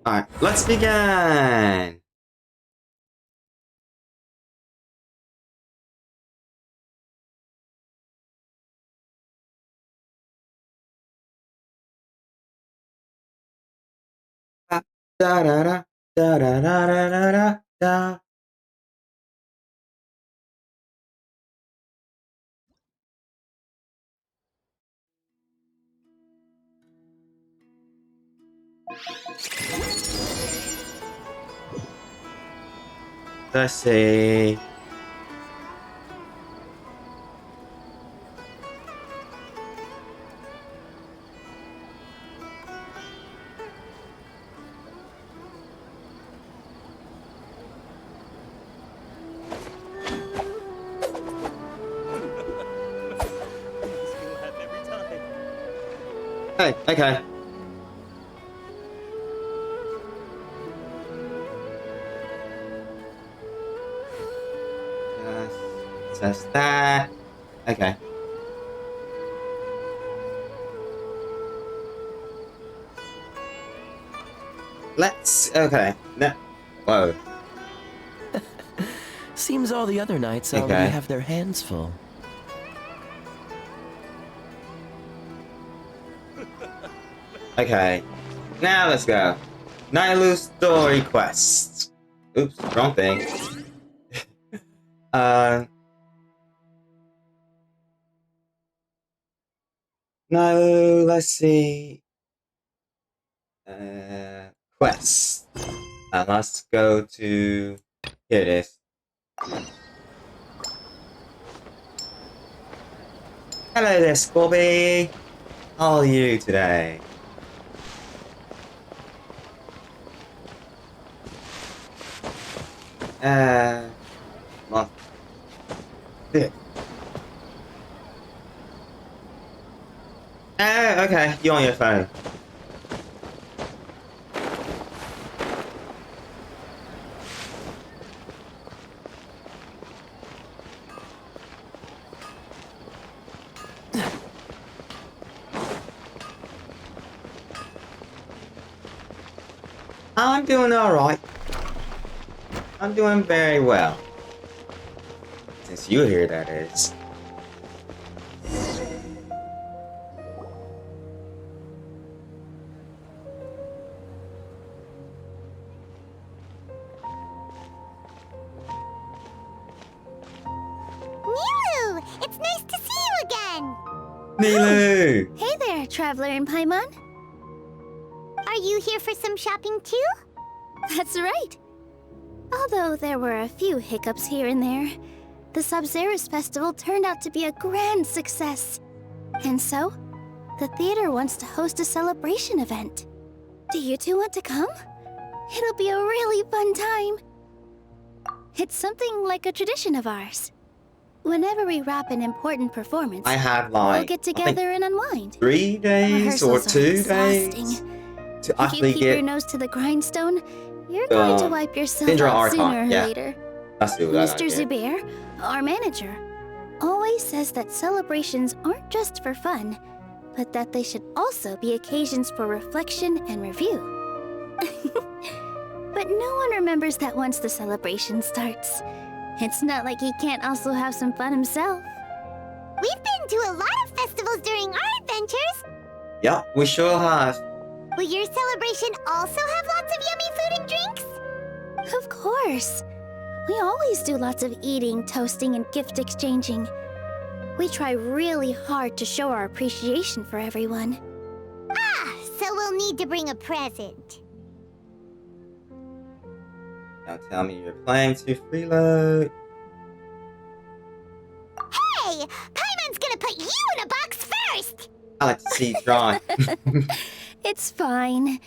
Alright, let's begin! Da da da da da da da da da da. Let's see. Hey, okay. Just that. Okay. Okay. No. Whoa. Seems all the other knights already Okay. have their hands full. Okay. Now let's go. Nailu's story quest. Oops, wrong thing. uh. Nailu, let's see. Quest. Let's go to. Here it is. Hello there, Scorby. How are you today? Month. Oh, okay. You're on your phone. I'm doing alright. I'm doing very well. Since you're here, that is. Nilu! It's nice to see you again! Nilu! Oh, hey there, Traveler and Paimon. Are you here for some shopping too? That's right. Although there were a few hiccups here and there, the Sabzerus Festival turned out to be a grand success. And so, the theater wants to host a celebration event. Do you two want to come? It'll be a really fun time. It's something like a tradition of ours. Whenever we wrap an important performance, I have we'll like get together and unwind. 3 days or Rehearsals are 2 exhausting. days to If you actually keep your get nose to the grindstone, you're going to wipe yourself Syndra out Archon. sooner or Yeah. later. Let's do that. Mr. Zubair, our manager, always says that celebrations aren't just for fun, but that they should also be occasions for reflection and review. But no one remembers that once the celebration starts. It's not like he can't also have some fun himself. We've been to a lot of festivals during our adventures. Yep, we sure have. Will your celebration also have lots of yummy food and drinks? Of course. We always do lots of eating, toasting, and gift exchanging. We try really hard to show our appreciation for everyone. Ah, so we'll need to bring a present. Now tell me you're planning to freeload. Hey! Paimon's gonna put you in a box first! I like to see it drawn. It's fine.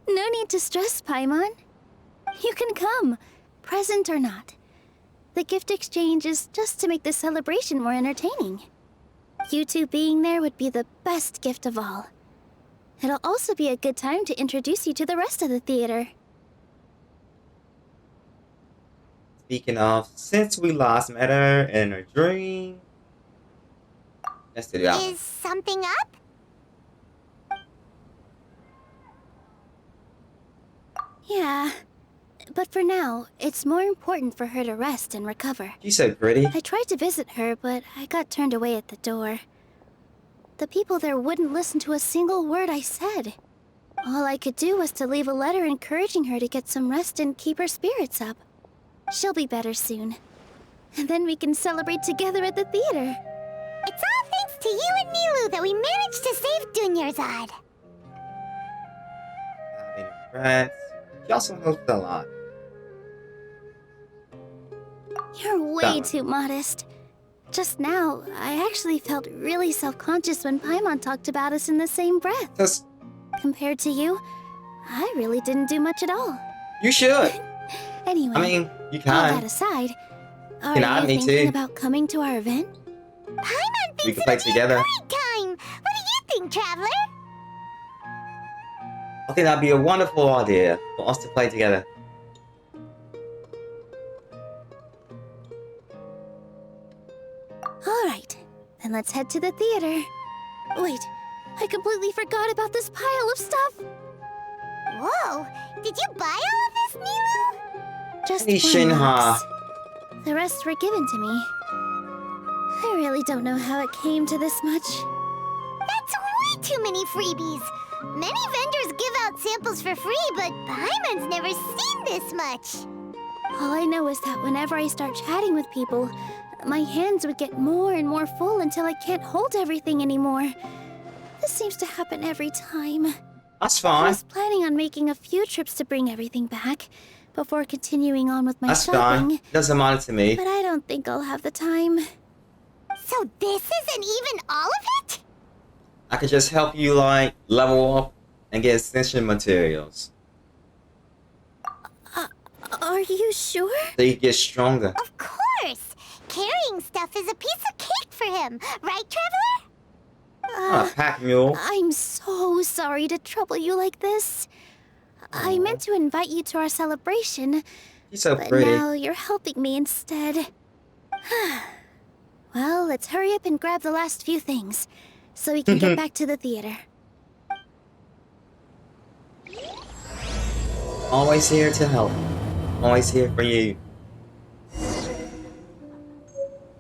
No need to stress, Paimon. You can come, present or not. The gift exchange is just to make the celebration more entertaining. You two being there would be the best gift of all. It'll also be a good time to introduce you to the rest of the theater. Speaking of, since we last met her in a dream, let's do that. Is something up? Yeah, but for now, it's more important for her to rest and recover. She's so pretty. I tried to visit her, but I got turned away at the door. The people there wouldn't listen to a single word I said. All I could do was to leave a letter encouraging her to get some rest and keep her spirits up. She'll be better soon. And then we can celebrate together at the theater. It's all thanks to you and Nilu that we managed to save Dunyarzad. Any friends? She also helped a lot. You're way That one. too modest. Just now, I actually felt really self-conscious when Paimon talked about us in the same breath. Just, Compared to you, I really didn't do much at all. you should. Anyway, I mean, you all that can. aside, are Can add you me thinking too. about coming to our event? Paimon thinks We can play it'll be together. a great time. What do you think, Traveler? I think that'd be a wonderful idea for us to play together. All right, then let's head to the theater. Wait, I completely forgot about this pile of stuff. Whoa, did you buy all of this, Nilu? Just Hey, one Shinha. box. The rest were given to me. I really don't know how it came to this much. That's way too many freebies. Many vendors give out samples for free, but Paimon's never seen this much. All I know is that whenever I start chatting with people, my hands would get more and more full until I can't hold everything anymore. This seems to happen every time. That's I fine. was planning on making a few trips to bring everything back before continuing on with my That's shopping, fine. Doesn't matter to me. but I don't think I'll have the time. So this isn't even all of it? I could just help you, like, level up and get extension materials. Are you sure? So you get stronger. Of course. Carrying stuff is a piece of cake for him. Right, Traveler? Not a pack mule. I'm so sorry to trouble you like this. I meant to invite you to our celebration, She's so but pretty. now you're helping me instead. Well, let's hurry up and grab the last few things, so we can get back to the theater. Always here to help. Always here for you.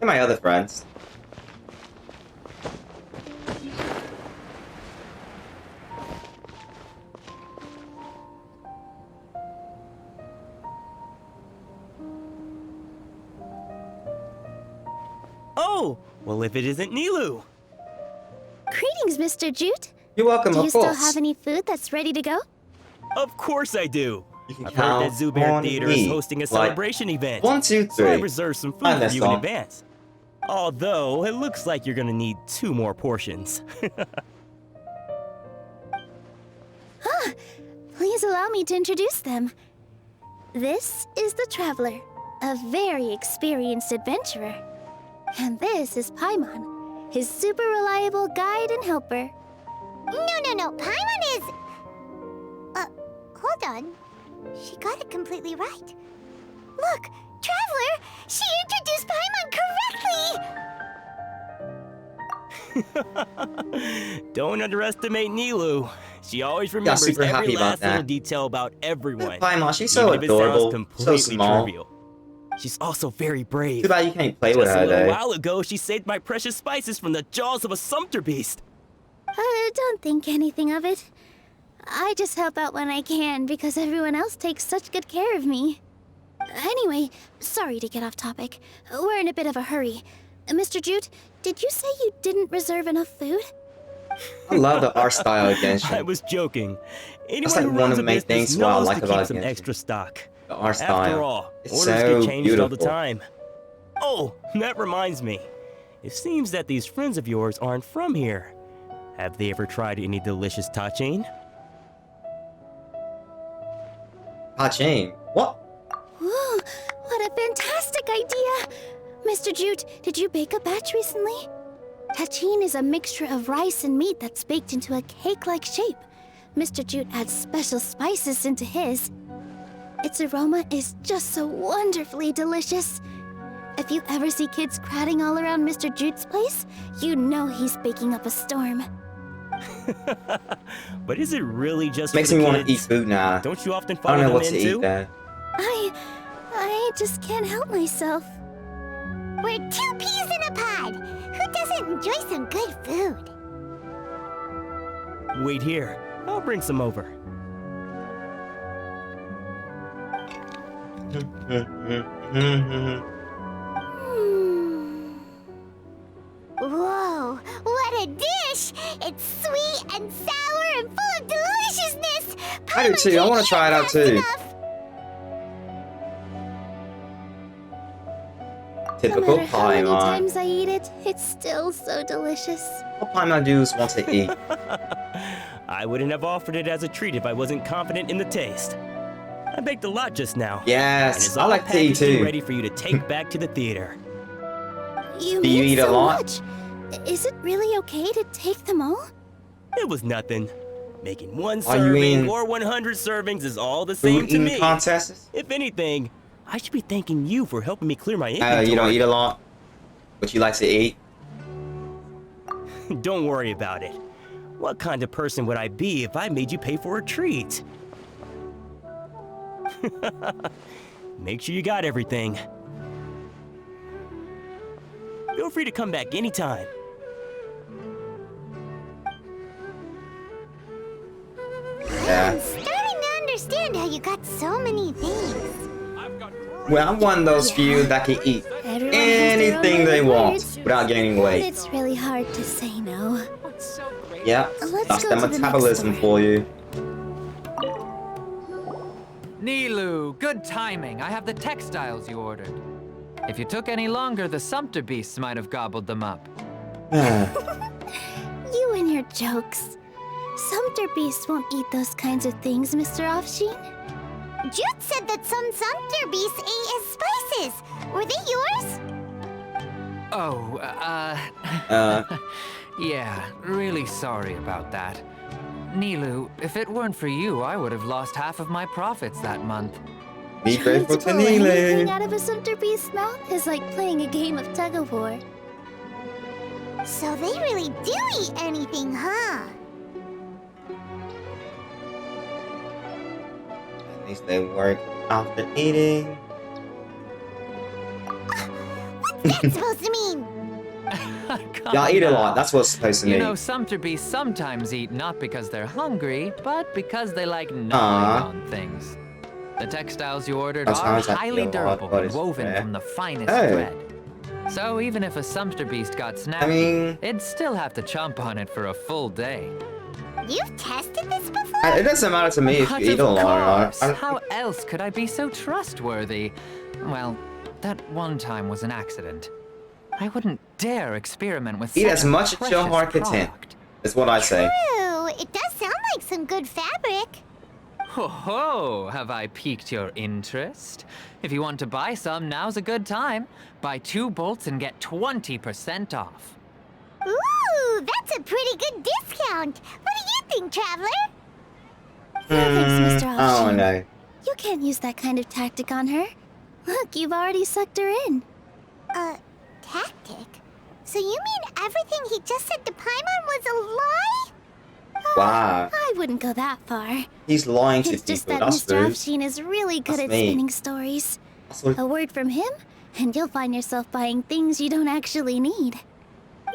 And my other friends. Oh, well, if it isn't Nilu. Greetings, Mr. Jute. You're welcome, Do you of still course. have any food that's ready to go? Of course I do. You can I've heard that count Zubair on Theater me. is hosting a Like, celebration event. 1, 2, So I 3. reserved some food And for that's you in all. advance. Although, it looks like you're gonna need 2 more portions. Please allow me to introduce them. This is the Traveler, a very experienced adventurer. And this is Paimon, his super reliable guide and helper. No. Paimon is... hold on. She got it completely right. Look, Traveler! She introduced Paimon correctly! Don't underestimate Nilu. She always remembers super every happy about last little that. detail about everyone. Paimon, she's so even if it sounds adorable. So completely small. trivial. She's also very brave. Too bad you can't play with Just a her, little though. while ago, she saved my precious spices from the jaws of a sumpter beast. Don't think anything of it. I just help out when I can because everyone else takes such good care of me. Anyway, sorry to get off topic. We're in a bit of a hurry. Mr. Jute, did you say you didn't reserve enough food? I love the art style of I Genshin. was joking. Anyone like who one runs of a the main business things what I knows like to about keep some Genshin. extra stock. The art After style. all, It's orders so get changed all the beautiful. time. Oh, that reminds me. It seems that these friends of yours aren't from here. Have they ever tried any delicious tachin? Hachin. What? Whoa, what a fantastic idea! Mr. Jute, did you bake a batch recently? Tachin is a mixture of rice and meat that's baked into a cake-like shape. Mr. Jute adds special spices into his. Its aroma is just so wonderfully delicious. If you ever see kids crowding all around Mr. Jute's place, you know he's baking up a storm. But is it really just Makes for me the want to eat kids? food now. Don't you often I follow don't know them what to in eat too? though. I just can't help myself. We're 2 peas in a pod. Who doesn't enjoy some good food? Wait here. I'll bring some over. Hmm. Whoa, what a dish! It's sweet and sour and full of deliciousness! I do too. I want to try it out too. No Typical matter how many Paimon. times I eat it, it's still so delicious. What Paimon dudes want to eat? I wouldn't have offered it as a treat if I wasn't confident in the taste. I baked a lot just now. And Yes, it's I all like to eat packaged and too. ready for you to take back to the theater. You Do you make eat a so lot? much. Is it really okay to take them all? It was nothing. Making one Are you serving in or 100 servings is all the same Food to eating me. contests? If anything, I should be thanking you for helping me clear my You inventory. don't eat a lot, but you like to eat. Don't worry about it. What kind of person would I be if I made you pay for a treat? Make sure you got everything. Feel free to come back anytime. Yeah. I'm starting to understand how you got so many things. Well, I'm one of those few that can eat Everyone has their own anything way they of want words, without gaining and weight. it's really hard to say no. Yeah, Let's that's go the to the next metabolism store. for you. Nilu, good timing. I have the textiles you ordered. If you took any longer, the Sumpter beasts might have gobbled them up. You and your jokes. Sumpter beasts won't eat those kinds of things, Mr. Offsheen. Jude said that some Sumpter beasts ate his spices. Were they yours? Oh, yeah, really sorry about that. Nilu, if it weren't for you, I would have lost half of my profits that month. Be Trying grateful to to pull anything Neely. out of a Sumpter beast's mouth is like playing a game of tug-of-war. So they really do eat anything, huh? At least they work after eating. What's that supposed to mean? Y'all eat a lot. That's what it's supposed to You mean. know, Sumpter beasts sometimes eat not because they're hungry, but because they like gnawing Aw. on things. The textiles you ordered That are sounds like highly a lot, durable but and it's woven fair. from the finest Hey. thread. So even if a Sumpter beast got snappy, mean- it'd still have to chomp on it for a full day. You've tested this before? It doesn't matter to me if But you eat of a lot or not. course. How else could I be so trustworthy? Well, that one time was an accident. I wouldn't dare experiment with Eat such as a much as your precious heart can contain. product. Is what I say. True, it does sound like some good fabric. Ho ho! Have I piqued your interest? If you want to buy some, now's a good time. Buy 2 bolts and get 20% off. Ooh, that's a pretty good discount. What do you think, Traveler? No thanks, Mr. I Offsheen. don't know. You can't use that kind of tactic on her. Look, you've already sucked her in. Tactic? So you mean everything he just said to Paimon was a lie? Wow. I wouldn't go that far. He's lying to It's just people. that That's Mr. rude. Offsheen is really good That's at me. spinning stories. That's what- A word from him, and you'll find yourself buying things you don't actually need.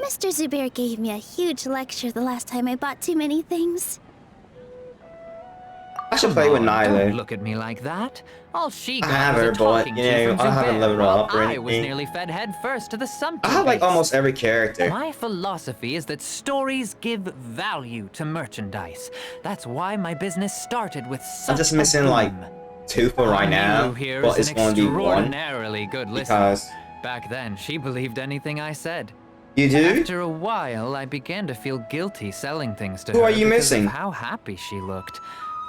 Mr. Zubair gave me a huge lecture the last time I bought too many things. I should play with Come on, Nyla. Don't look at me like that. All she got I have was her, a but, talking you to know, from I haven't Zubair, leveled her while up or I was anything. nearly fed head first to the Sumpter I have like beasts. almost every character. My philosophy is that stories give value to merchandise. That's why my business started with such I'm just a missing like boom. 2 for right now, Nilu here but is it's an going to be 1 extraordinarily good listener. because Back then, she believed anything I said. you do. After a while, I began to feel guilty selling things to Who her are you because of missing? how happy she looked.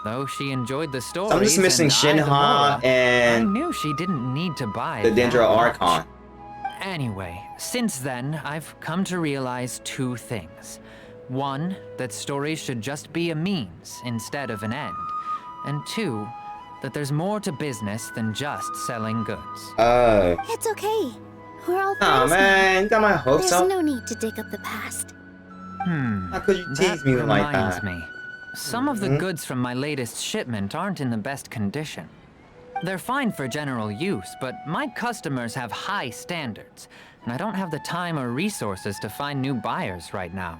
Though she enjoyed the stories, I'm just missing and I, Shinha I and knew she didn't need to buy the that Dendro much. Archon. Anyway, since then, I've come to realize 2 things. 1, that stories should just be a means instead of an end. And 2, that there's more to business than just selling goods. Oh. It's okay. We're all Aw, friends now. man, got my hopes There's up. no need to dig up the past. How could you That tease me like reminds that? me. Some of the goods from my latest shipment aren't in the best condition. They're fine for general use, but my customers have high standards, and I don't have the time or resources to find new buyers right now.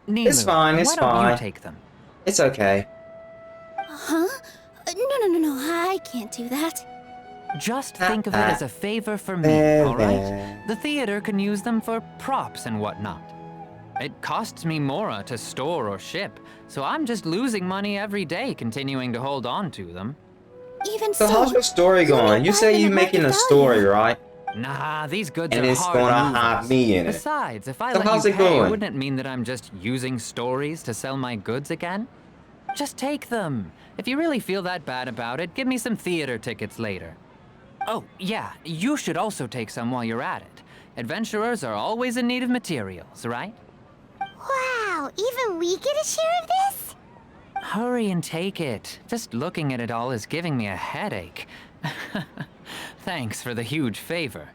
It's Nilu, fine, it's why don't fine. you take them? It's okay. Huh? No, I can't do that. Just think of it as a favor for me, all right? There. The theater can use them for props and whatnot. It costs me more to store or ship, so I'm just losing money every day continuing to hold on to them. Even So so, how's your story going? You say you're making a story, right? Nah, these goods And are it's hard gonna movers. have me in it. Besides, if I So let how's you it pay, going? wouldn't it mean that I'm just using stories to sell my goods again? Just take them. If you really feel that bad about it, give me some theater tickets later. Oh, yeah, you should also take some while you're at it. Adventurers are always in need of materials, right? Wow, even we get a share of this? Hurry and take it. Just looking at it all is giving me a headache. Thanks for the huge favor.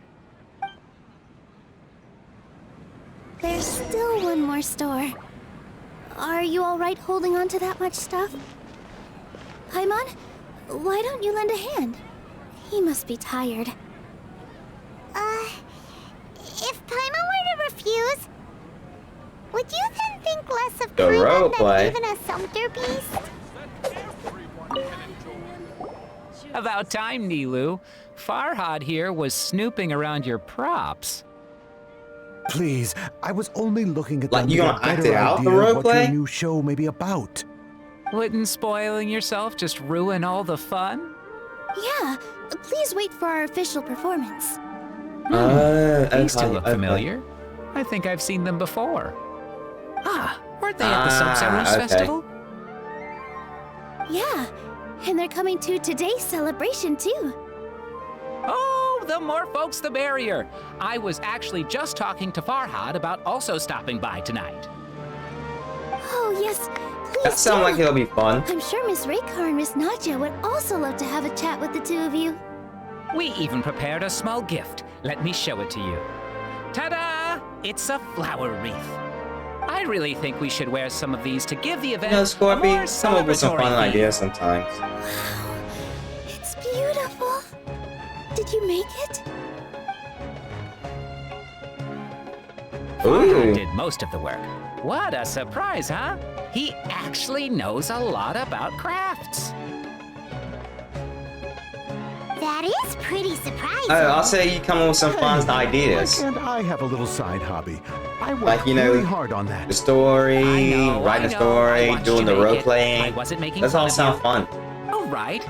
there's still one more store. Are you all right holding on to that much stuff? Paimon, why don't you lend a hand? He must be tired. If Paimon were to refuse, would you then think less of The Paimon roleplay. than even a sumpter beast? About time, Nilu. Farhad here was snooping around your props. Please, I was only looking at Like, them you to get gonna a act better it out, the idea of what your roleplay? new show may be about. Wouldn't spoiling yourself just ruin all the fun? Yeah, please wait for our official performance. These two look familiar. I think I've seen them before. Ah, weren't they at the Sub-Zerus okay. Festival? Yeah, and they're coming to today's celebration too. Oh, the more folks, the merrier. I was actually just talking to Farhad about also stopping by tonight. Oh yes, please That sounds do. like it'll be fun. I'm sure Miss Raykar and Miss Nadia would also love to have a chat with the two of you. We even prepared a small gift. Let me show it to you. Ta-da! It's a flower wreath. I really think we should wear some of these to give the event You know, a Scorpy, more come up with some fun celebratory theme. ideas sometimes. It's beautiful. Did you make it? Farhad Ooh. did most of the work. What a surprise, huh? He actually knows a lot about crafts. That is pretty surprising. I'll say you come up with some fun Why ideas. can't I have a little side hobby? I work Like, you know, really hard on that. The story, writing the I story, watched doing you the make role it. I playing. wasn't making That's fun all of sound you. fun. All right.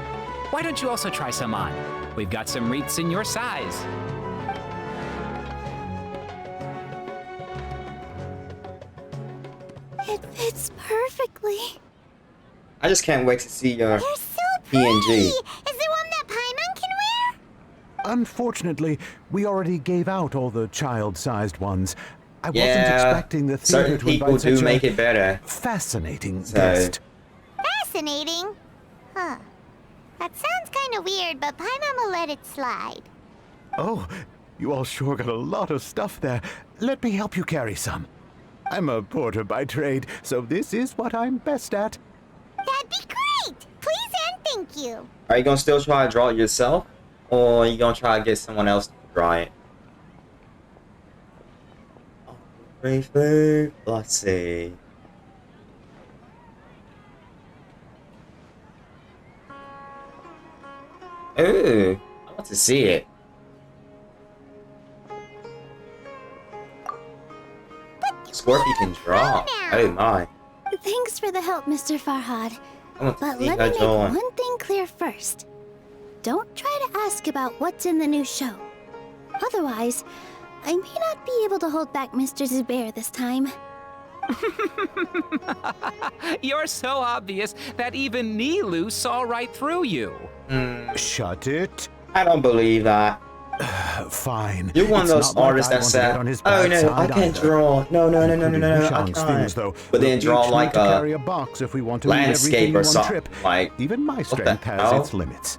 Why don't you also try some on? We've got some wreaths in your size. It fits perfectly. I just can't wait to see your They're so pretty. PNG. Is there one that Paimon can wear? Unfortunately, we already gave out all the child-sized ones. I wasn't Yeah, expecting the theater certain to people invite do such make a it better. fascinating So- guest. Fascinating. Huh. That sounds kind of weird, but Paimon will let it slide. Oh, you all sure got a lot of stuff there. Let me help you carry some. I'm a porter by trade, so this is what I'm best at. That'd be great. Please and thank you. Are you gonna still try to draw it yourself? Or are you gonna try to get someone else to draw it? Oh, briefly, let's see. Ooh, I want to see it. Scorpio can draw. Oh my. Thanks for the help, Mr. Farhad. I want to But see let her me make drawing. one thing clear first. Don't try to ask about what's in the new show. Otherwise, I may not be able to hold back Mr. Zubair this time. You're so obvious that even Nilu saw right through you. Shut it. I don't believe that. Fine. You're one of It's those not like artists I that want to get said, on his "Oh no, I bad can't side either." draw. No, Including I Hushan's things, can't." though. But then We'll draw each like need to a carry a box if we want to read landscape everything or in one something. trip. Like, Even my the strength has hell? its limits.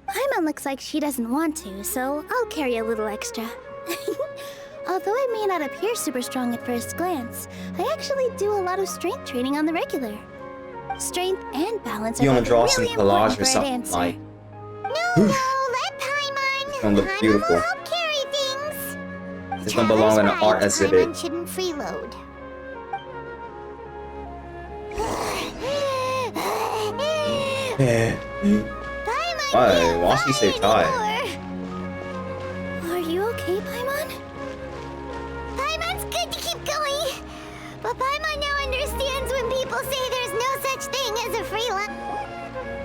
Paimon looks like she doesn't want to, so I'll carry a little extra. Although I may not appear super strong at first glance, I actually do a lot of strength training on the regular. Strength and balance are You wanna both draw some really collage important or for a something dancer. like No, let Paimon. gonna look Paimon beautiful. will help carry things. It's gonna belong in an art Paimon exhibit. shouldn't freeload. Paimon Why? can't Why she so fly tired? anymore. Are you okay, Paimon? Paimon's good to keep going. But Paimon now understands when people say there's no such thing as a freelance.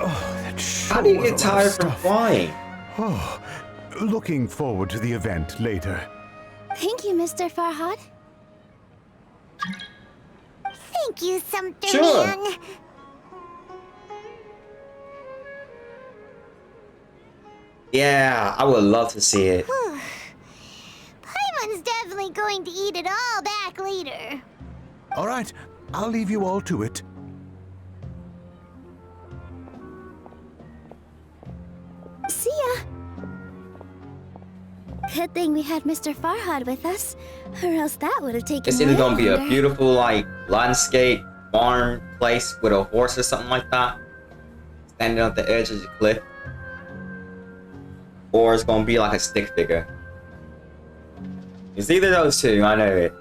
Oh, that sure How do you was get a lot of tired from stuff. flying? Oh, looking forward to the event later. Thank you, Mr. Farhad. Thank you, Sumter Sure. Man. Yeah, I would love to see it. Paimon's definitely going to eat it all back later. All right, I'll leave you all to it. See ya. Good thing we had Mr. Farhad with us, or else that would have taken It's either way gonna be a longer. beautiful like landscape farm place with a horse or something like that, standing at the edge of the cliff, or it's gonna be like a stick figure. It's either those two. I know it.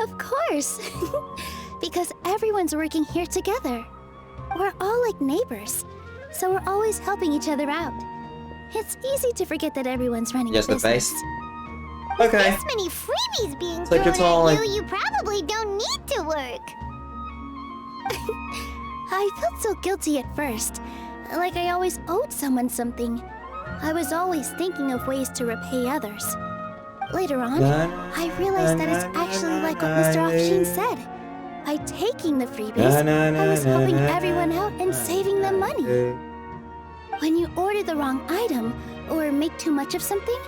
Of course. Because everyone's working here together. We're all like neighbors, so we're always helping each other out. It's easy to forget that everyone's running Yes, a the business. face. Okay. This many freebies being Take your thrown at time. you probably don't need to work. I felt so guilty at first, like I always owed someone something. I was always thinking of ways to repay others. Later on, I realized that it's actually like what Mr. Afshin said. By taking the freebies, I was helping everyone out and saving them money. When you order the wrong item or make too much of something,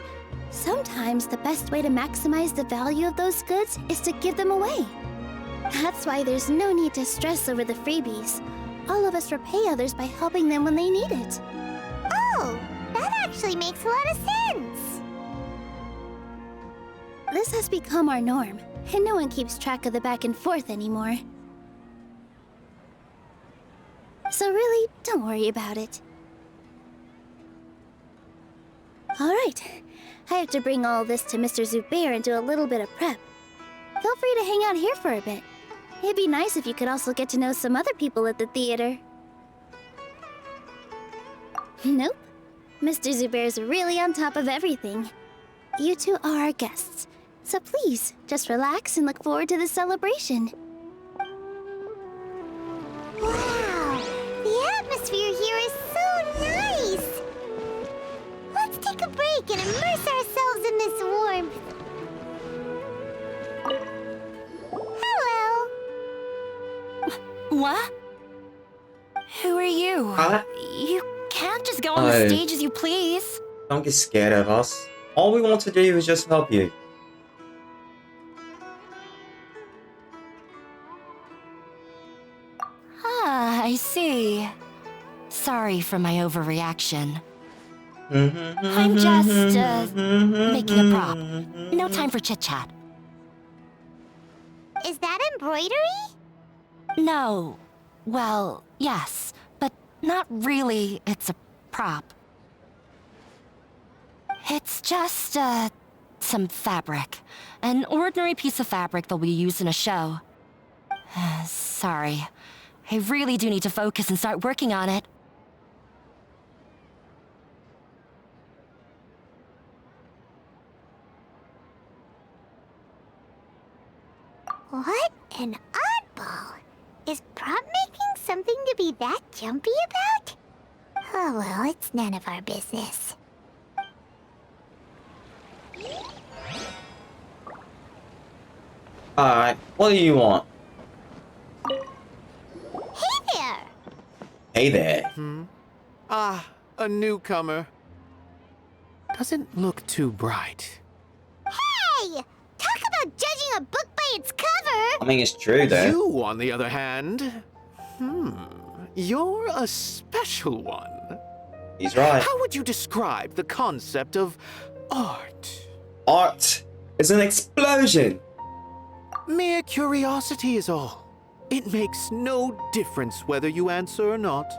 sometimes the best way to maximize the value of those goods is to give them away. That's why there's no need to stress over the freebies. All of us repay others by helping them when they need it. Oh, that actually makes a lot of sense. This has become our norm, and no one keeps track of the back and forth anymore. So really, don't worry about it. Alright, I have to bring all this to Mr. Zubair and do a little bit of prep. Feel free to hang out here for a bit. It'd be nice if you could also get to know some other people at the theater. Nope. Mr. Zubair's really on top of everything. You two are our guests, so please, just relax and look forward to the celebration. Wow, the atmosphere here is so nice. Let's take a break and immerse ourselves in this warmth. Hello. What? Who are you? Huh? You can't just go on the Oh. stage as you please. Don't get scared of us. All we want to do is just help you. Ah, I see. Sorry for my overreaction. I'm just, making a prop. No time for chit-chat. Is that embroidery? No. Well, yes, but not really. It's a prop. It's just, some fabric. An ordinary piece of fabric that we use in a show. Sorry. I really do need to focus and start working on it. What an oddball. Is prop making something to be that jumpy about? Oh well, it's none of our business. Alright, what do you want? Hey there! Hey there. Ah, a newcomer. Doesn't look too bright. Hey! Talk about judging a book by its cover! I mean, it's true though. You, on the other hand, You're a special one. He's right. How would you describe the concept of art? Art is an explosion. Mere curiosity is all. It makes no difference whether you answer or not.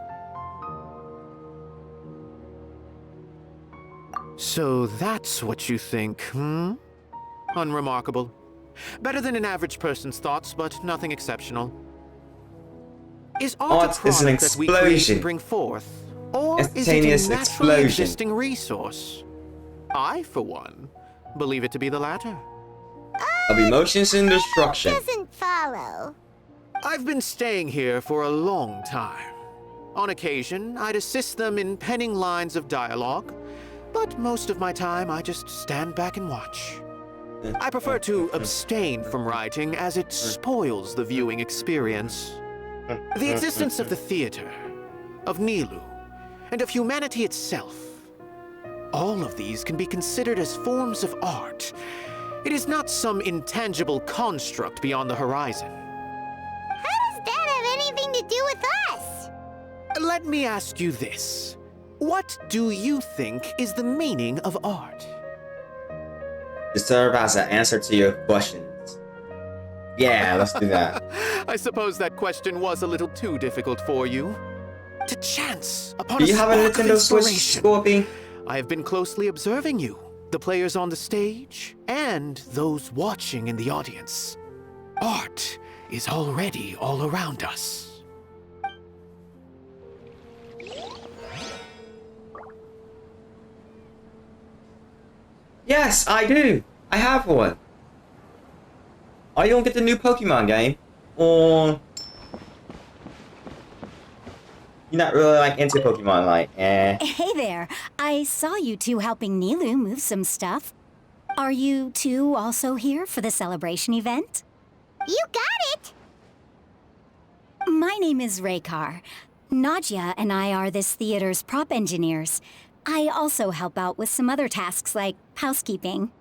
So that's what you think, hmm? Unremarkable. Better than an average person's thoughts, but nothing exceptional. Is art a is an product that we create explosion. and bring forth? Or is it Instantaneous a naturally explosion. existing resource? I, for one, believe it to be the latter. Of emotions and destruction. Doesn't follow. I've been staying here for a long time. On occasion, I'd assist them in penning lines of dialogue, but most of my time I just stand back and watch. I prefer to abstain from writing as it spoils the viewing experience. The existence of the theater, of Nilu, and of humanity itself. All of these can be considered as forms of art. It is not some intangible construct beyond the horizon. How does that have anything to do with us? Let me ask you this. What do you think is the meaning of art? To serve as an answer to your questions. Yeah, let's do that. I suppose that question was a little too difficult for you. To chance upon Do you have a spark of Nintendo Switch, inspiration. Scorpion? I have been closely observing you, the players on the stage, and those watching in the audience. Art is already all around us. Yes, I do. I have one. Are you gonna get the new Pokemon game? Or you're not really like into Pokemon, like, eh? Hey there. I saw you two helping Nilu move some stuff. Are you two also here for the celebration event? You got it! My name is Raykar. Nadia and I are this theater's prop engineers. I also help out with some other tasks like housekeeping.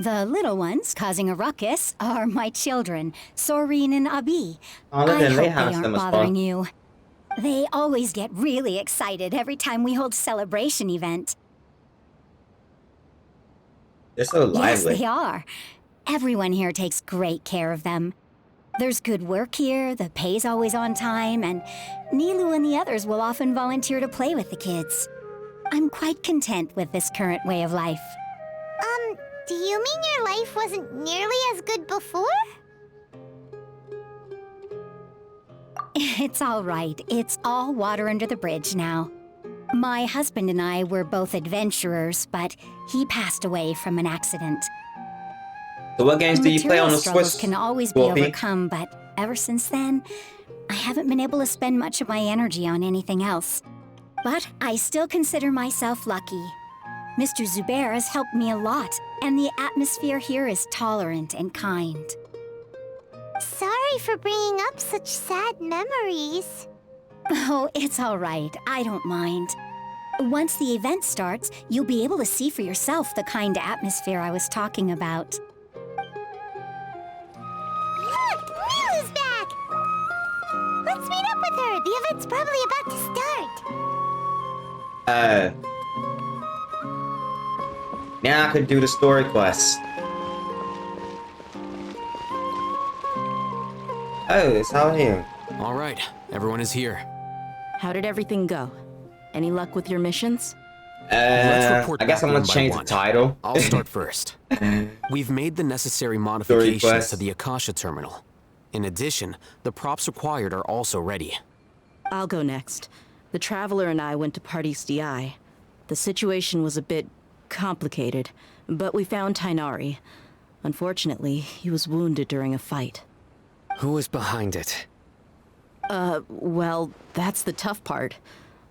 The little ones causing a ruckus are my children, Soreen and Abi. Oh, look, I and they hope have they so aren't much bothering fun. you. They always get really excited every time we hold celebration event. They're so Yes, lively. they are. Everyone here takes great care of them. There's good work here, the pay's always on time, and Nilu and the others will often volunteer to play with the kids. I'm quite content with this current way of life. Do you mean your life wasn't nearly as good before? It's all right. It's all water under the bridge now. My husband and I were both adventurers, but he passed away from an accident. So what games do you play on the Material struggles Switch? can always be Scorpion? overcome, but ever since then, I haven't been able to spend much of my energy on anything else. But I still consider myself lucky. Mr. Zubair has helped me a lot, and the atmosphere here is tolerant and kind. Sorry for bringing up such sad memories. Oh, it's all right. I don't mind. Once the event starts, you'll be able to see for yourself the kind of atmosphere I was talking about. Look! Milu's back! Let's meet up with her. The event's probably about to start. Now I could do the story quest. Oh, it's out here. All right, everyone is here. How did everything go? Any luck with your missions? Let's report I guess back I'm gonna one by change the one. title. I'll start first. We've made the necessary modifications quest. to the Akasha terminal. In addition, the props required are also ready. I'll go next. The Traveler and I went to Party's DI. The situation was a bit complicated, but we found Tainari. Unfortunately, he was wounded during a fight. Who is behind it? Well, that's the tough part.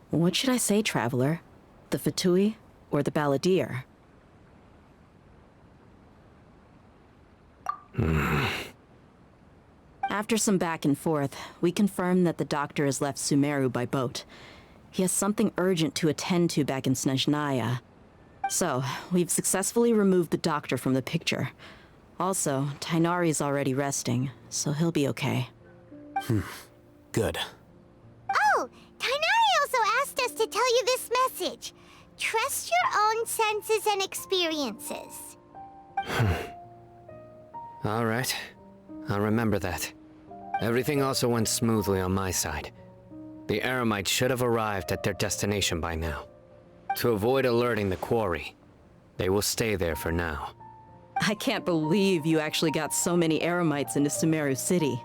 What should I say, Traveler? The Fatui or the Balladeer? After some back and forth, we confirmed that the doctor has left Sumeru by boat. He has something urgent to attend to back in Snezhnaya. So, we've successfully removed the doctor from the picture. Also, Tainari's already resting, so he'll be okay. Good. Oh, to tell you this message. Trust your own senses and experiences. All right. I'll remember that. Everything also went smoothly on my side. The Eremites should have arrived at their destination by now. To avoid alerting the quarry, they will stay there for now. I can't believe you actually got so many Eremites into Sumeru City.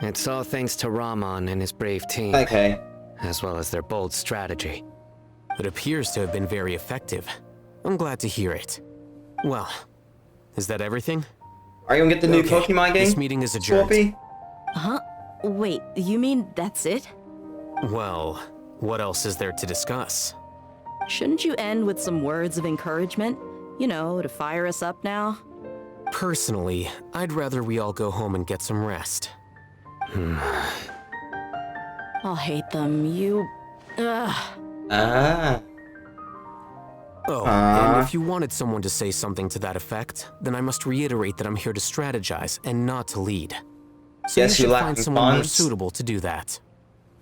It's all thanks to Rahman and his brave team. Okay. As well as their bold strategy. It appears to have been very effective. I'm glad to hear it. Well, is that everything? Are you gonna get the new Okay, Pokemon game? this meeting is adjourned. Swampy? Huh? Wait, you mean that's it? Well, what else is there to discuss? Shouldn't you end with some words of encouragement? You know, to fire us up now? Personally, I'd rather we all go home and get some rest. I'll hate them. You... Ugh. Ah. Oh, and if you wanted someone to say something to that effect, then I must reiterate that I'm here to strategize and not to lead. So Yes, you you should lack find someone more funds. suitable to do that.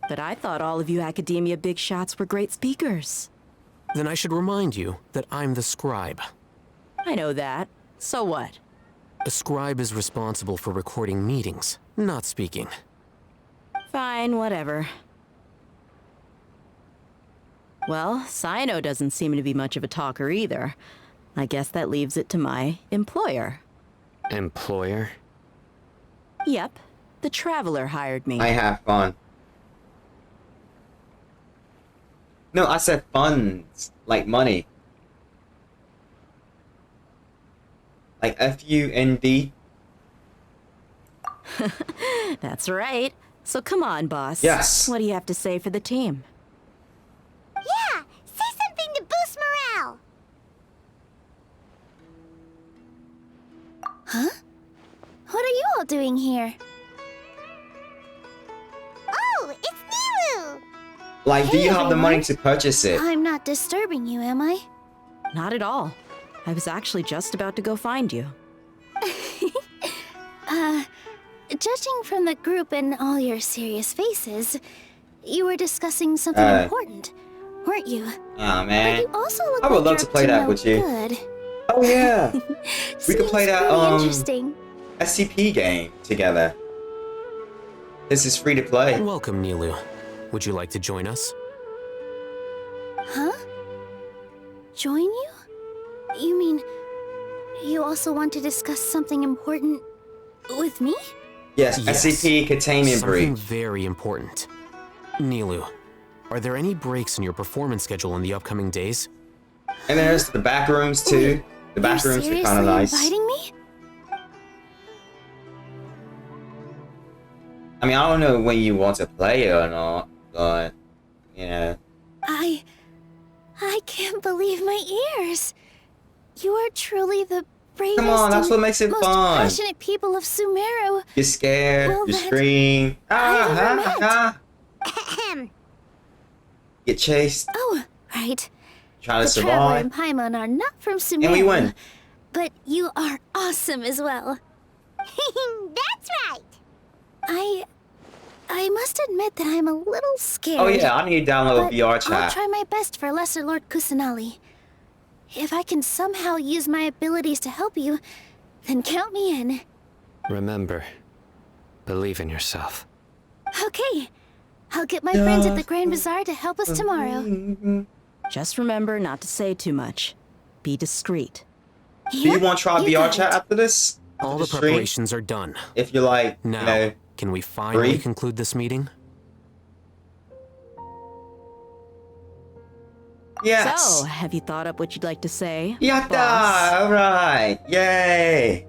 But I thought all of you academia big shots were great speakers. Then I should remind you that I'm the scribe. I know that. So what? A scribe is responsible for recording meetings, not speaking. Fine, whatever. Well, Cyno doesn't seem to be much of a talker either. I guess that leaves it to my employer. Employer? Yep, the Traveler hired me. I have fun. No, I said funds. Like money. Like F-U-N-D. That's right. So come on, boss. Yes. What do you have to say for the team? Yeah, say something to boost morale. Huh? What are you all doing here? Oh, it's Nilu! Like, do Hey, you have the money everyone. to purchase it? I'm not disturbing you, am I? Not at all. I was actually just about to go find you. Judging from the group and all your serious faces, you were discussing something important, weren't you? Aw, But man. you also look I would like love you're to up play that no with you. Good. Oh, yeah. We could play Seems that, pretty interesting. SCP game together. This is free to play. Welcome, Nilu. Would you like to join us? Huh? Join you? You mean you also want to discuss something important with me? Yes, SCP containment Something breach. very important. Nilu, are there any breaks in your performance schedule in the upcoming days? And there's the back rooms too. The back You're rooms are seriously kind of nice. inviting me? I mean, I don't know when you want to play it or not, but you know. I can't believe my ears. You are truly the bravest Come on, that's and what makes it most fun. passionate people of Sumeru. You're scared, Well, you that scream, I've ever met. Ahem. get chased, Oh, right. try to The Traveler and survive, Paimon are not from Sumeru. and we win. But you are awesome as well. That's right. I must admit that I'm a little scared. Oh yeah, I need to download but VR I'll chat. try my best for Lesser Lord Kusanali. If I can somehow use my abilities to help you, then count me in. Remember, believe in yourself. Okay. I'll get my friends at the Grand Bazaar to help us tomorrow. Just remember not to say too much. Be discreet. Do you want to try you VR got chat it. after this? All After the stream? preparations are done. If you like, Now, you know, can we finally free? conclude this meeting? yes. So, have you thought up what you'd like to say? Yatta! boss? Alright! Yay!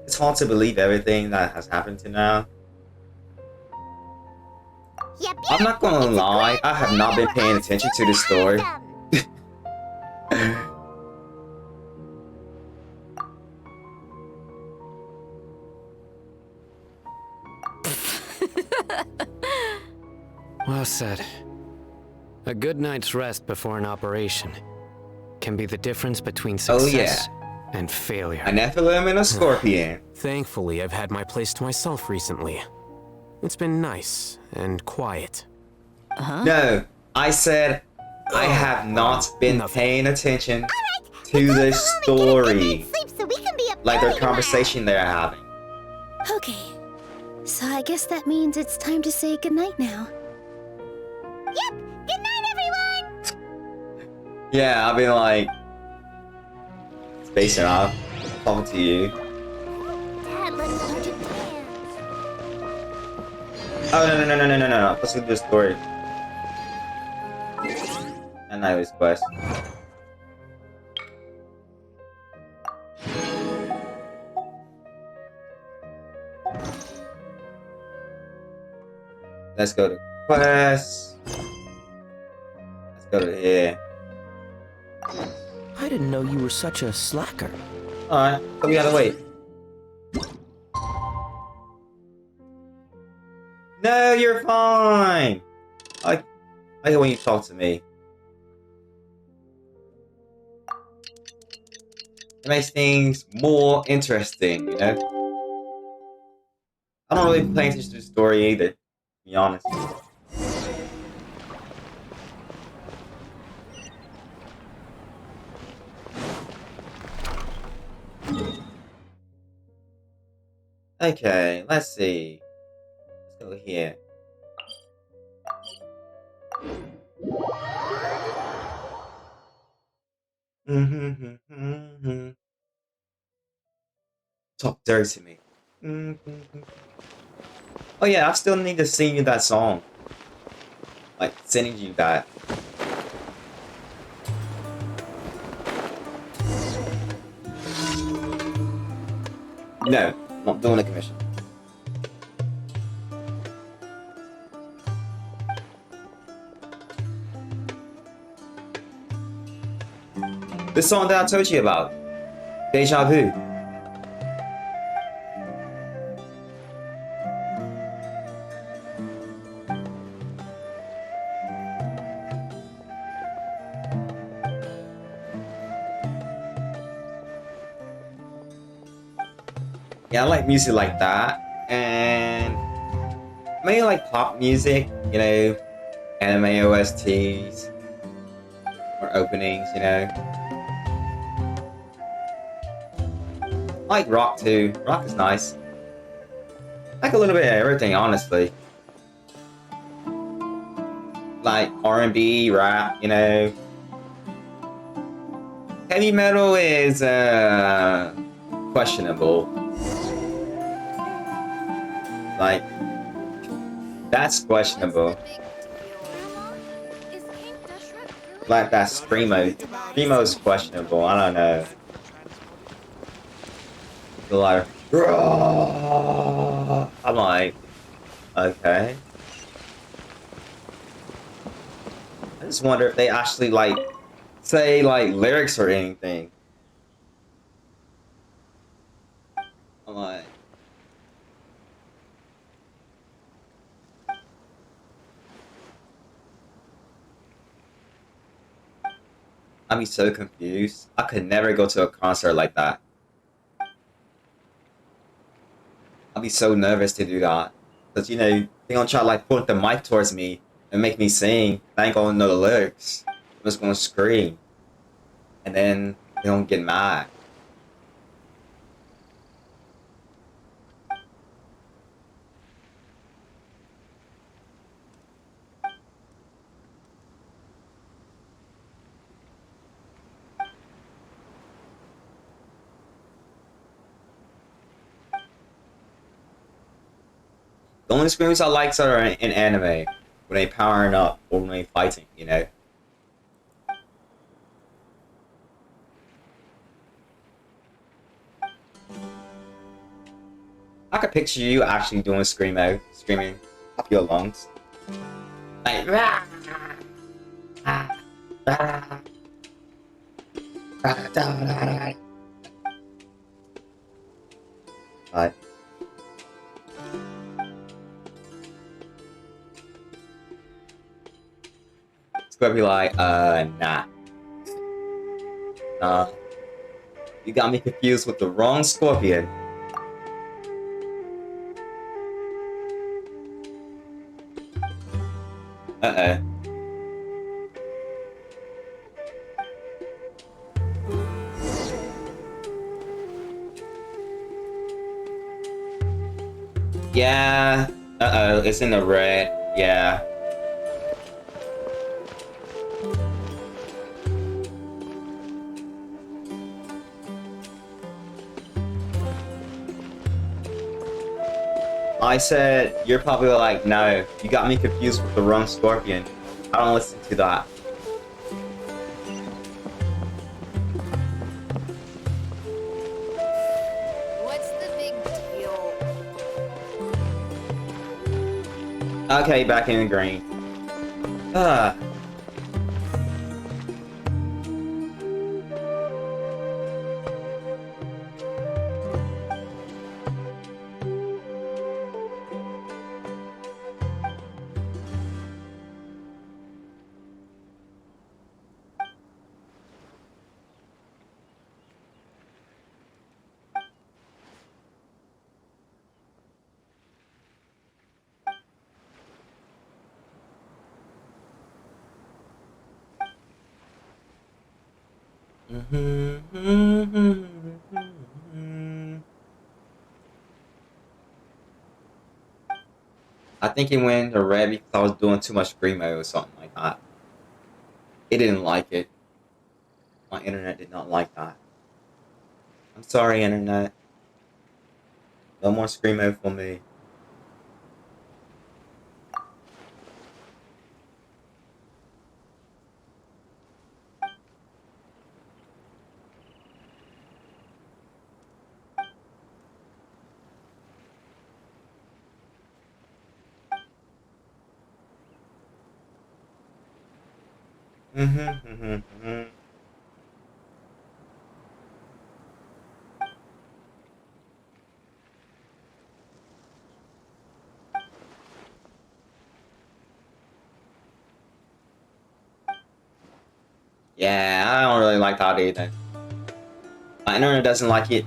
It's hard to believe everything that has happened to now. Yep, I'm not gonna It's a lie, grand I have not been plan paying or attention to else the story. you will have them. Well said. A good night's rest before an operation can be the difference between Oh, success and failure. A Nephilim and a Scorpion. Thankfully, I've had my place to myself recently. It's been nice and quiet. No, I said I have not been paying attention to the story. So we can be up Like their early conversation they're having. Okay. So I guess that means it's time to say goodnight now. tomorrow. Yep. Good night, everyone. Yeah, I've been like spacing off, talking to you. Dad, let's start to dance. Oh no. Let's do this story. And I was quest. Let's go to quest. Let's go to here. I didn't know you were such a slacker. Alright, so we gotta wait. No, you're fine. I hate when you talk to me. It makes things more interesting, you know? I don't really pay attention to the story either, to be honest. Okay, let's see. Let's go here. Talk dirty to me. Oh yeah, I still need to sing you that song. Like, sending you that. No, not doing a commission. The song that I told you about. Deja Vu. Yeah, I like music like that, and mainly like pop music, you know, anime OSTs, or openings, you know. I like rock too. Rock is nice. I like a little bit of everything, honestly. Like R&B, rap, you know. Heavy metal is questionable. Like, that's questionable. Like that screamo. Screamo is questionable. I don't know. A lot of. I'm like, okay. I just wonder if they actually like say like lyrics or anything. I'm like. I'd be so confused. I could never go to a concert like that. I'd be so nervous to do that. Because, you know, they're gonna try to like put the mic towards me and make me sing. I ain't gonna know the lyrics. I'm just gonna scream. And then they don't get mad. The only screams I like are in anime, when they powering up or when they fighting, you know. I could picture you actually doing screaming up your lungs. Like, rah, rah, rah, rah, rah, rah. Right. It's gonna be like, nah. You got me confused with the wrong scorpion. Uh-oh. Yeah. Uh-oh, it's in the red. Yeah. I said, you're probably like, no, you got me confused with the wrong Scorpion. I don't listen to that. What's the big deal? Okay, back in the green. Ah. I think it went to red because I was doing too much screamo or something like that. It didn't like it. My internet did not like that. I'm sorry, internet. No more screamo for me. Yeah, I don't really like that either. My internet doesn't like it.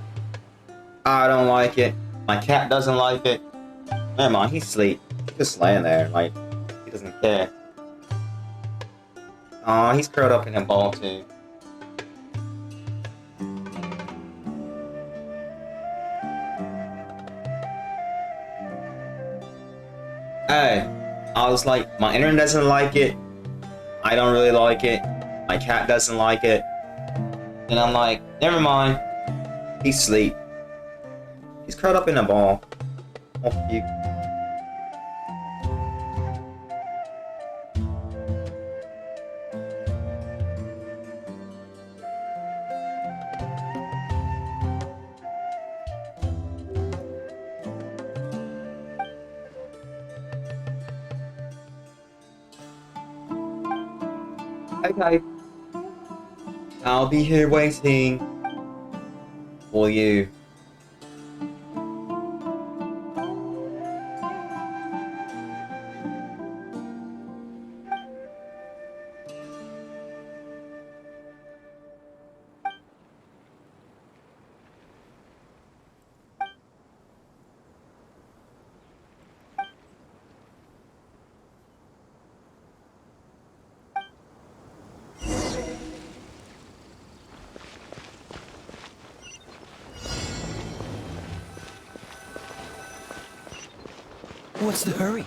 I don't like it. My cat doesn't like it. Never mind, he's asleep. He's just laying there, like, he doesn't care. Aw, he's curled up in a ball too. Hey, I was like, my internet doesn't like it. I don't really like it. My cat doesn't like it. And I'm like, never mind. He's asleep. He's curled up in a ball. Oh, cute. Okay. I'll be here waiting for you. What's the hurry?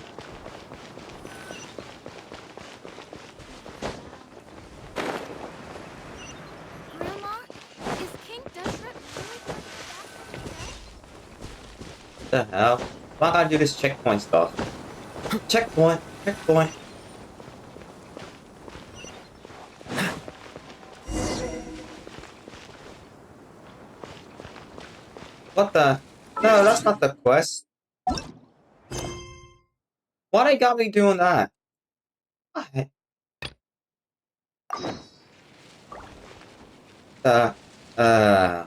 Grandma, is King Deseret really coming back from the dead? What the hell? Why gotta do this checkpoint stuff? Checkpoint! Checkpoint! What the? No, that's not the quest. Why they got me doing that? What? Uh, uh...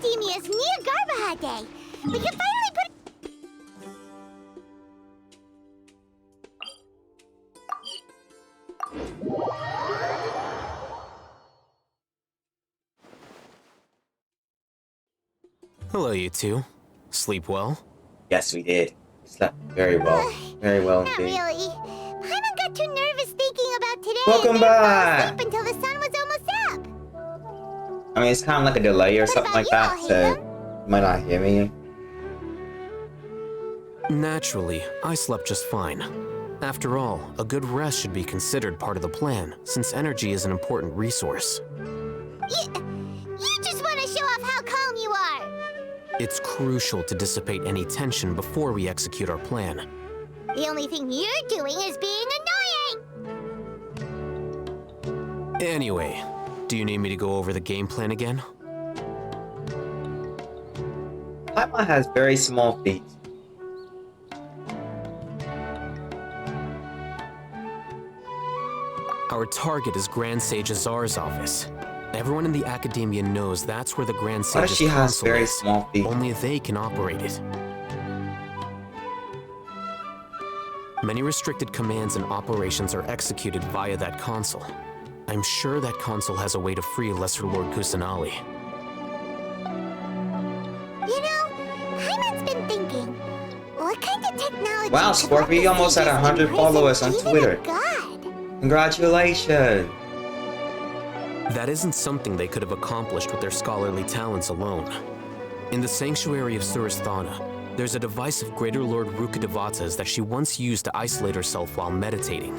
Academia's near Garbaha Day. We can finally put. Hello, you two. Sleep well? Yes, we did. We slept very well. Very well Not indeed. really. Paimon got too nervous thinking about today Welcome and didn't fall back. asleep until the sun was almost up. I mean, it's kind of like a delay or something like that, so you might not hear me. Naturally, I slept just fine. After all, a good rest should be considered part of the plan, since energy is an important resource. You just want to show off how calm you are. It's crucial to dissipate any tension before we execute our plan. The only thing you're doing is being annoying. Anyway, do you need me to go over the game plan again? Paimon has very small feet. Our target is Grand Sage Azar's office. Everyone in the Academia knows that's where the Grand Why Sage's does she has console very is. small feet? Only they can operate it. Many restricted commands and operations are executed via that console. I'm sure that console has a way to free Lesser Lord Kusanali. You know, Paimon's been thinking, what kind of technology Wow, could let Scorpy the almost had sages 100 imprison followers on even a Twitter. god? Congratulations! That isn't something they could have accomplished with their scholarly talents alone. In the Sanctuary of Suristhana, there's a device of Greater Lord Rukkhadevata's that she once used to isolate herself while meditating.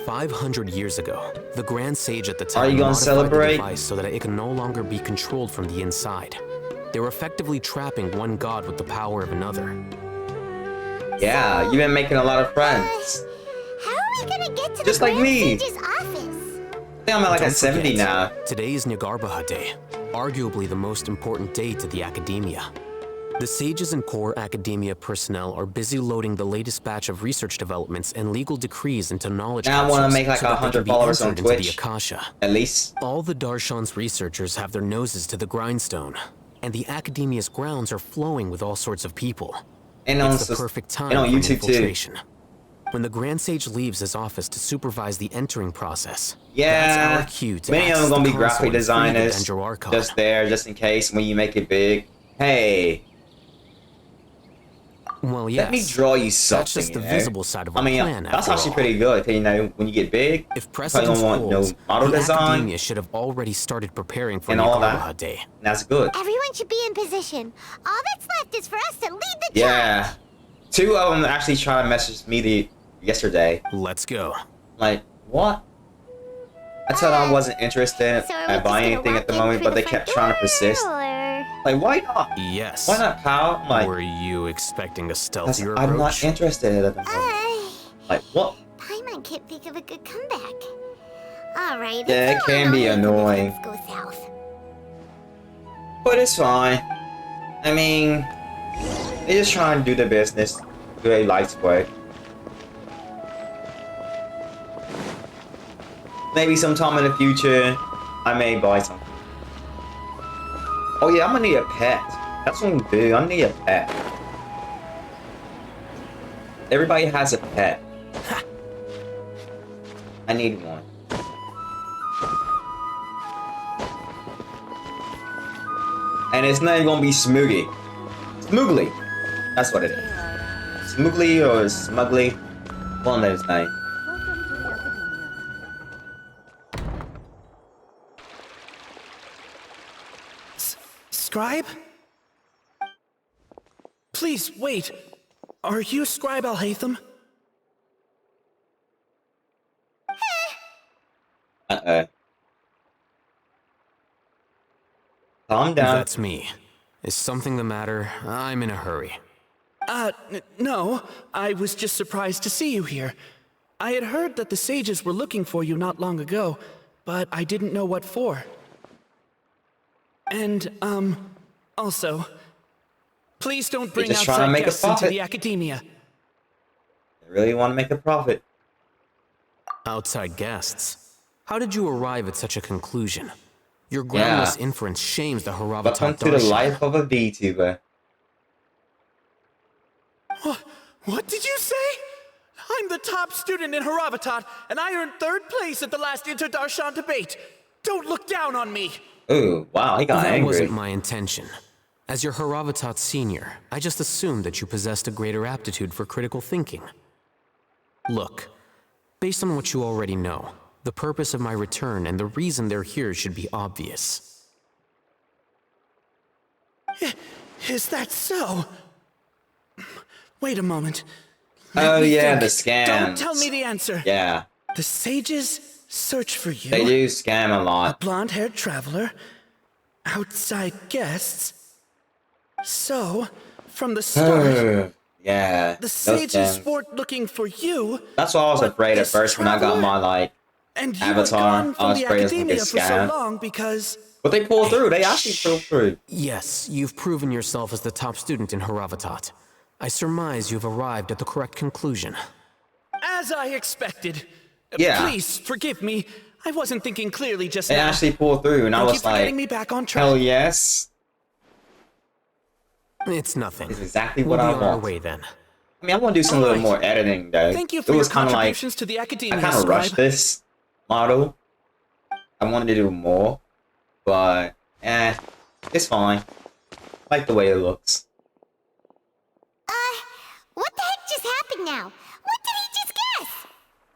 500 years ago, the Grand Sage at the time Are you gonna modified celebrate? the device so that it can no longer be controlled from the inside. They were effectively trapping one god with the power of another. Yeah, you've been making a lot of friends. How are we gonna get to Just the like Grand me. Sage's office? I think I'm at like Don't a 70 forget, now. Today is Nagarbaha Day, arguably the most important day to the Academia. The sages and core Academia personnel are busy loading the latest batch of research developments and legal decrees into knowledge Now I want to capsules make like so that they 100 can be followers on entered into the Twitch. Akasha. At least. All the Darshan's researchers have their noses to the grindstone, and the Academia's grounds are flowing with all sorts of people. And on, It's the perfect time and on for an YouTube too. infiltration. When the Grand Sage leaves his office to supervise the entering process, that's Yeah, our cue to many of them access gonna the be graphic console and free the designers, Dendro Archon. just there, just in case when you make it big. Hey, Well, yes. let me draw you something. That's just the you know? visible side of our I mean, plan, that's after actually all. pretty good. 'Cause, you know, when you get big, If you probably precedence don't want holds, no model the design Academia should have already started preparing for and all that. Nagarbaha Day. And that's good. Everyone should be in position. All that's left is for us to lead the Yeah, charge. 2 of them actually tried to message me yesterday. Let's go. Like, what? I told them I wasn't interested So are we in just buying gonna anything walk at the in moment, through but the they front kept trying to door, persist. or- Like, why not? Yes. Why not, pal? I'm like, Were you expecting a 'cause stealthier I'm not approach? interested at the moment. Like, what? Paimon can't think of a good comeback. Alright, Yeah, it can be annoying. Let's go south. But it's fine. I mean, they're just trying to do their business. Do a light way. Maybe sometime in the future, I may buy something. Oh yeah, I'm gonna need a pet. That's what I'm gonna do. I need a pet. Everybody has a pet. I need one. And it's not gonna be Smoogie. Smoogly. That's what it is. Smoogly or Smugly. One of those names. Scribe? Please, wait. Are you Scribe Alhaitham? Uh-oh. Calm down. That's me. Is something the matter? I'm in a hurry. No. I was just surprised to see you here. I had heard that the sages were looking for you not long ago, but I didn't know what for. And, also, please don't bring just trying to outside make a guests into profit. the Academia. I really want to make a profit. Outside guests? How did you arrive at such a conclusion? Your groundless inference shames the Haravatat Welcome to the life of a VTuber. What did you say? I'm the top student in Haravatat, and I earned 3rd place at the last Inter-Darshan debate. Don't look down on me. Ooh, wow, he got That angry. wasn't my intention. As your Haravatat senior, I just assumed that you possessed a greater aptitude for critical thinking. Look, based on what you already know, the purpose of my return and the reason they're here should be obvious. Is that so? Wait a moment. Oh yeah, think. the scams. Don't tell me the answer. Yeah. The sages search for you. They do scam a A lot. blonde-haired traveler. Outside guests. So, from the start, Yeah. the those sages scams. weren't looking for you. That's why I was but afraid at this first when I got my like And you avatar. were gone I from was the afraid it was gonna academia get for so scammed. long because... But they pulled through. They actually pulled through. Yes, you've proven yourself as the top student in Haravatat. I surmise you've arrived at the correct conclusion. As I expected. Yeah. Please, forgive me. I wasn't thinking clearly just They now. actually pulled through, and I Thank you was for like, getting me back on track. hell yes. It's nothing. It's exactly We'll what be I on our want. way then. I mean, I want to do some little more editing though. Thank you for it was your kind of like contributions to the academia, I kind of rushed Scribe. this model. I wanted to do more, but it's fine. I like the way it looks. What the heck just happened now? What did he just guess?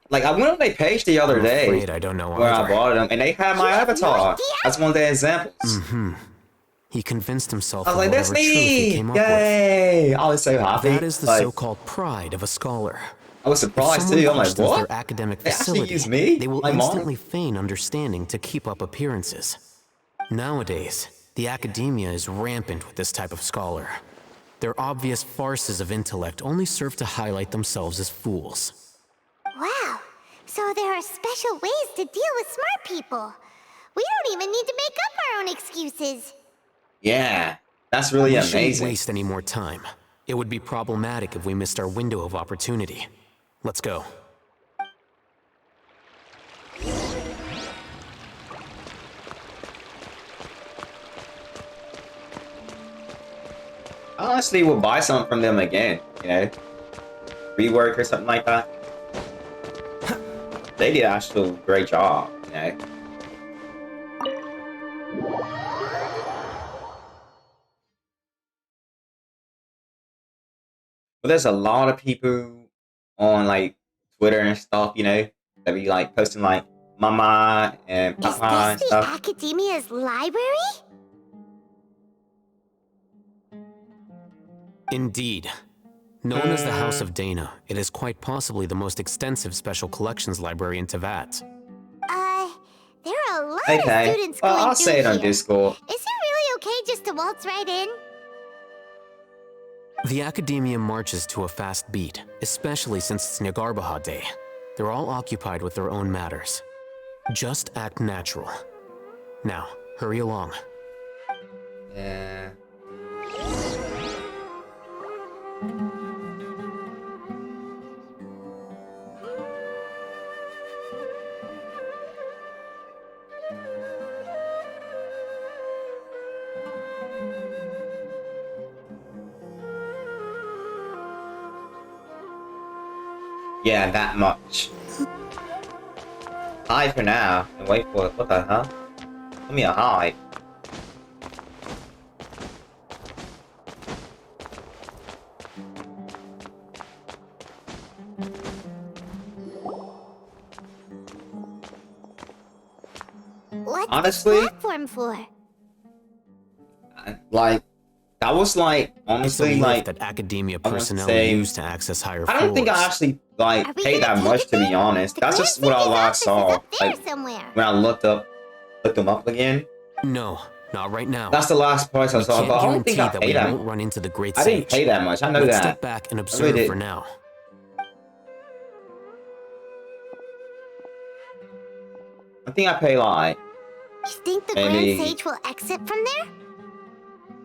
Like I went on their page the other I'm day afraid I don't know where either. I bought them, and they had my avatar. That's one of their examples. Mm-hmm. He convinced himself I was of like, "That's whatever truth he me! came up Yay!" I was so happy. with. That is the Like, so-called pride of a scholar. I was If surprised someone too. I'm like, questions what? their academic They actually facility, use me? they will My mom? instantly feign understanding to keep up appearances. Nowadays, the academia is rampant with this type of scholar. Their obvious farces of intellect only serve to highlight themselves as fools. Wow. So there are special ways to deal with smart people. We don't even need to make up our own excuses. Yeah, that's really We shouldn't amazing. waste any more time. It would be problematic if we missed our window of opportunity. Let's go. I honestly would buy something from them again, you know? Rework or something like that. They did actually a great job, you know? But there's a lot of people on like Twitter and stuff, you know, that be like posting like mama and papa and Is this the stuff. academia's library? Indeed. Known as the House of Dana, it is quite possibly the most extensive special collections library in Tevat. There are a lot Okay, of students well, going I'll through say it on here. Discord. Is it really okay just to waltz right in? The academia marches to a fast beat, especially since it's Nagarbaha Day. They're all occupied with their own matters. Just act natural. Now, hurry along. Yeah. Yeah, that much. Hi for now, and wait for it. What the hell? Give me a hi. What's Honestly, the platform for? like, that was like, It's a honestly, lift like, that academia I wanna personnel say- use to access higher I don't think I floors. actually, like, Are we paid gonna that much, to be honest. That's just what I last saw, There like, somewhere. when I looked them up again. No, not right now. That's the last price I We saw, can't but I don't guarantee think I that paid we that. won't run into the Great I Sage. didn't pay that much, I know Let's that. step back and I observe really did. for now. I think I paid like You think the maybe Grand Sage will exit from there?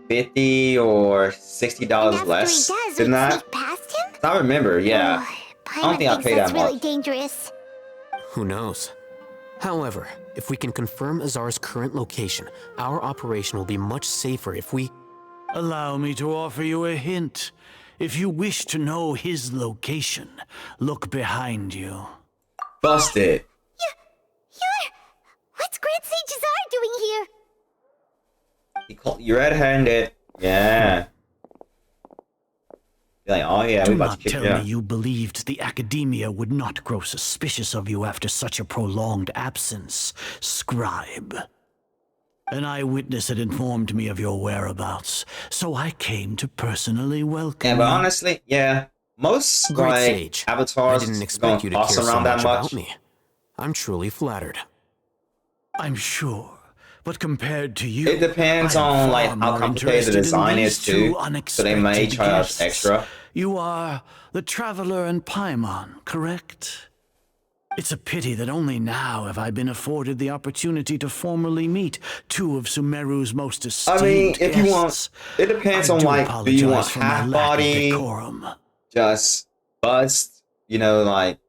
$50 or $60 And after less he does, than we that. sneak past him? I remember, yeah. Oh, I don't think I thinks paid that's that really much. dangerous. Who knows? However, if we can confirm Azar's current location, our operation will be much safer if we... Allow me to offer you a hint. If you wish to know his location, look behind you. Busted. What's Grand Sage Azar doing here? He called you red-handed. Yeah. You're like, oh yeah, we Do about to not kick tell you me out. you believed the Academia would not grow suspicious of you after such a prolonged absence, scribe. An eyewitness had informed me of your whereabouts, so I came to personally welcome Yeah, but you. honestly, yeah, most Great like Sage. I avatars didn't don't expect you to cost care so around that much much. about me. I'm truly flattered. I'm sure, but compared to you, It depends I am on like far how more complicated the interested in design these is two too. So they may unexpected charge guests. extra. You are the Traveler and Paimon, correct? It's a pity that only now have I been afforded the opportunity to formally meet two of Sumeru's most esteemed I mean, if you want, guests. it depends I on do like, do you want apologize for my half lack of body, decorum. just bust, you know, like,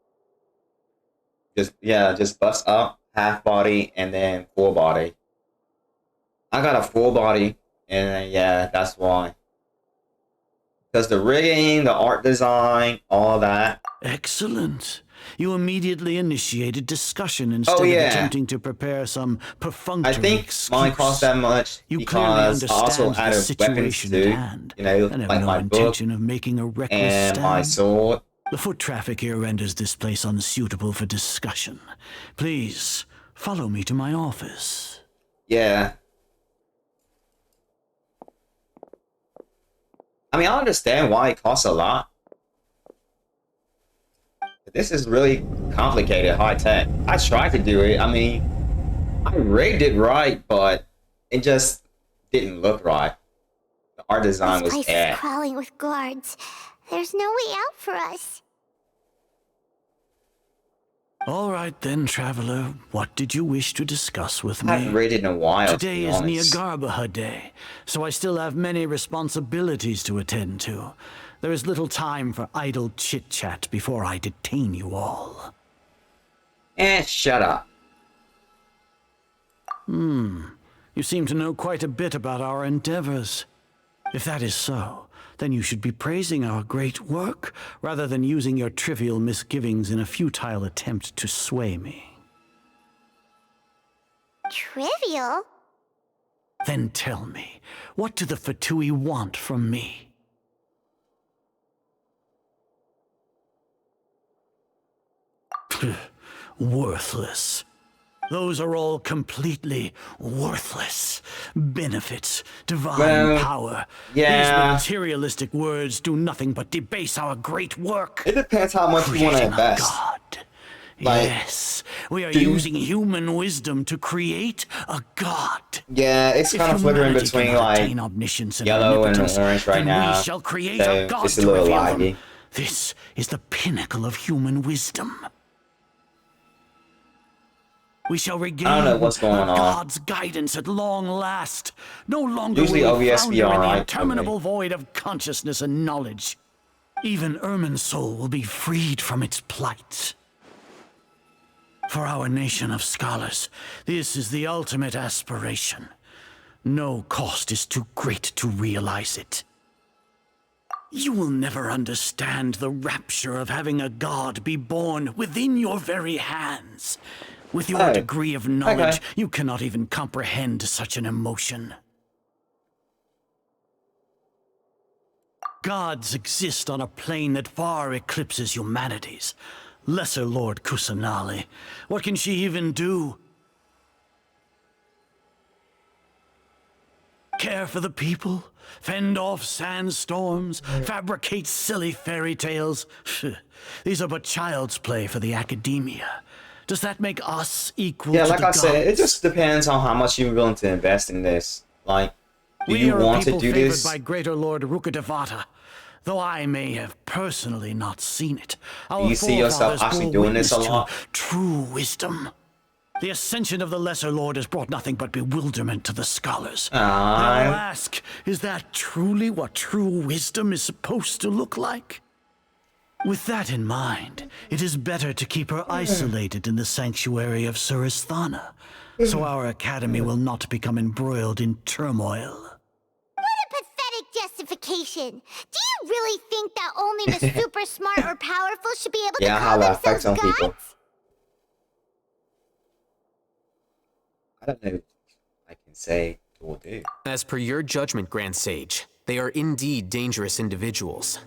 just bust up, half body, and then full body. I got a full body, and yeah, that's why. Because the rigging, the art design, all that. Excellent. You immediately initiated discussion instead of yeah. attempting to prepare some perfunctory I think excuse. mine cost that much You clearly because I also understand the added weapons situation too. at hand, You know, and have like no my book intention of making a reckless and my stand. sword. The foot traffic here renders this place unsuitable for discussion. Please, follow me to my office. Yeah. I mean, I understand why it costs a lot. But this is really complicated, high tech. I tried to do it. I mean, I rigged it right, but it just didn't look right. The art design This was place is crawling with guards. There's no way out for us. All right then, Traveler. What did you wish to discuss with me? I haven't read it in a while. Today to be is honest. Niagarbaha Day, so I still have many responsibilities to attend to. There is little time for idle chit-chat before I detain you all. Shut up. You seem to know quite a bit about our endeavors. If that is so, then you should be praising our great work rather than using your trivial misgivings in a futile attempt to sway me. Trivial? Then tell me, what do the Fatui want from me? Worthless. Those are all completely worthless. Benefits, divine power. yeah. These materialistic words do nothing but debase our great work. It depends how much you want to Creating a invest. god. Like, Yes, we are do you- using human wisdom to create a god. Yeah, it's If kind of flickering humanity between cannot like attain omniscience and yellow and omnipotence, orange right then now. we shall create So a god it's a to little reveal laggy. them. This is the pinnacle of human wisdom. We shall regain I don't know what's going on. God's guidance at long last. No longer Usually will we OVS flounder be in the alright, interminable void of consciousness and knowledge. Even Ermin's soul will be freed from its plight. For our nation of scholars, this is the ultimate aspiration. No cost is too great to realize it. You will never understand the rapture of having a god be born within your very hands. With your degree of knowledge, you cannot even comprehend such an emotion. Gods exist on a plane that far eclipses humanity's. Lesser Lord Kusanali, what can she even do? Care for the people? Fend off sandstorms? Fabricate silly fairy tales? These are but child's play for the Academia. Does that make us equal Yeah, to like the I said, it gods? just depends on how much you're willing to invest in this. Like, do We you are want a to people do favored this? by Greater Lord Rukadevata. Though I may have personally not seen it, our Do you see yourself forefathers actually bore doing this a witness to lot? True wisdom. The ascension of the Lesser Lord has brought nothing but bewilderment to the scholars. I'll ask, is that truly what true wisdom is supposed to look like? With that in mind, it is better to keep her isolated in the sanctuary of Surasthana, so our academy will not become embroiled in turmoil. What a pathetic justification! Do you really think that only the super smart or powerful should be able to how call that affects themselves some gods? people. I don't know what I can say or do. As per your judgment, Grand Sage, they are indeed dangerous individuals.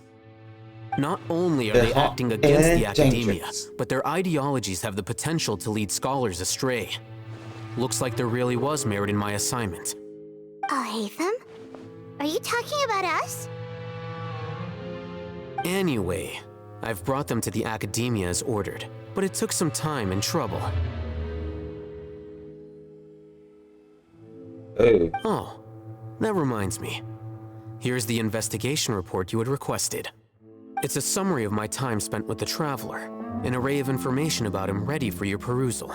Not only are they acting against the academia, but their ideologies have the potential to lead scholars astray. Looks like there really was merit in my assignment. Oh, Hatham? Are you talking about us? Anyway, I've brought them to the academia as ordered, but it took some time and trouble. Oh, that reminds me. Here's the investigation report you had requested. It's a summary of my time spent with the Traveler, an array of information about him ready for your perusal.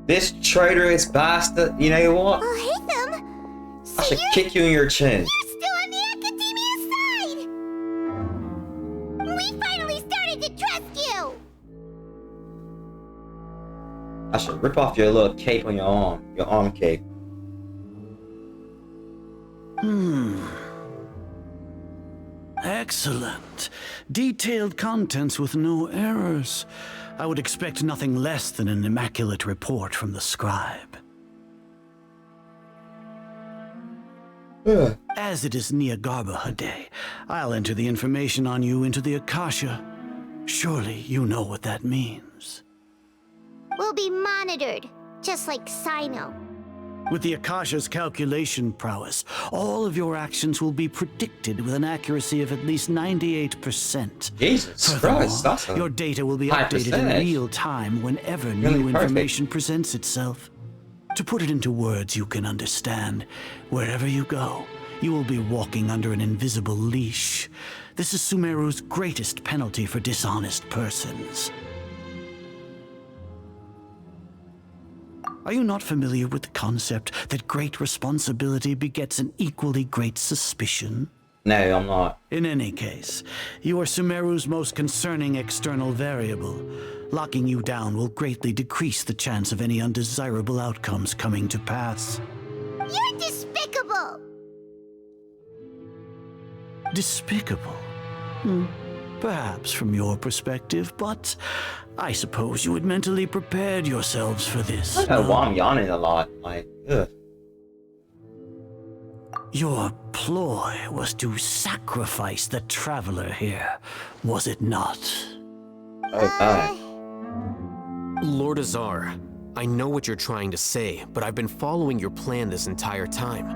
This traitorous bastard, you know what? Oh, Hatham! So I should kick you in your chin. You're still on the academia side! We finally started to trust you! I should rip off your little cape on your arm cape. Excellent. Detailed contents with no errors. I would expect nothing less than an immaculate report from the scribe. As it is Niagarbaha Day, I'll enter the information on you into the Akasha. Surely you know what that means. We'll be monitored, just like Sino. With the Akasha's calculation prowess, all of your actions will be predicted with an accuracy of at least 98%. Jesus Christ, that's a your data will be high updated in percentage. real time whenever Really new perfect. information presents itself. To put it into words you can understand, wherever you go, you will be walking under an invisible leash. This is Sumeru's greatest penalty for dishonest persons. Are you not familiar with the concept that great responsibility begets an equally great suspicion? No, I'm not. In any case, you are Sumeru's most concerning external variable. Locking you down will greatly decrease the chance of any undesirable outcomes coming to pass. You're despicable! Despicable? Perhaps from your perspective, but I suppose you had mentally prepared yourselves for this. I don't know why I'm yawning a lot. Like, ugh. Your ploy was to sacrifice the Traveler here, was it not? Oh, God. Lord Azar, I know what you're trying to say, but I've been following your plan this entire time.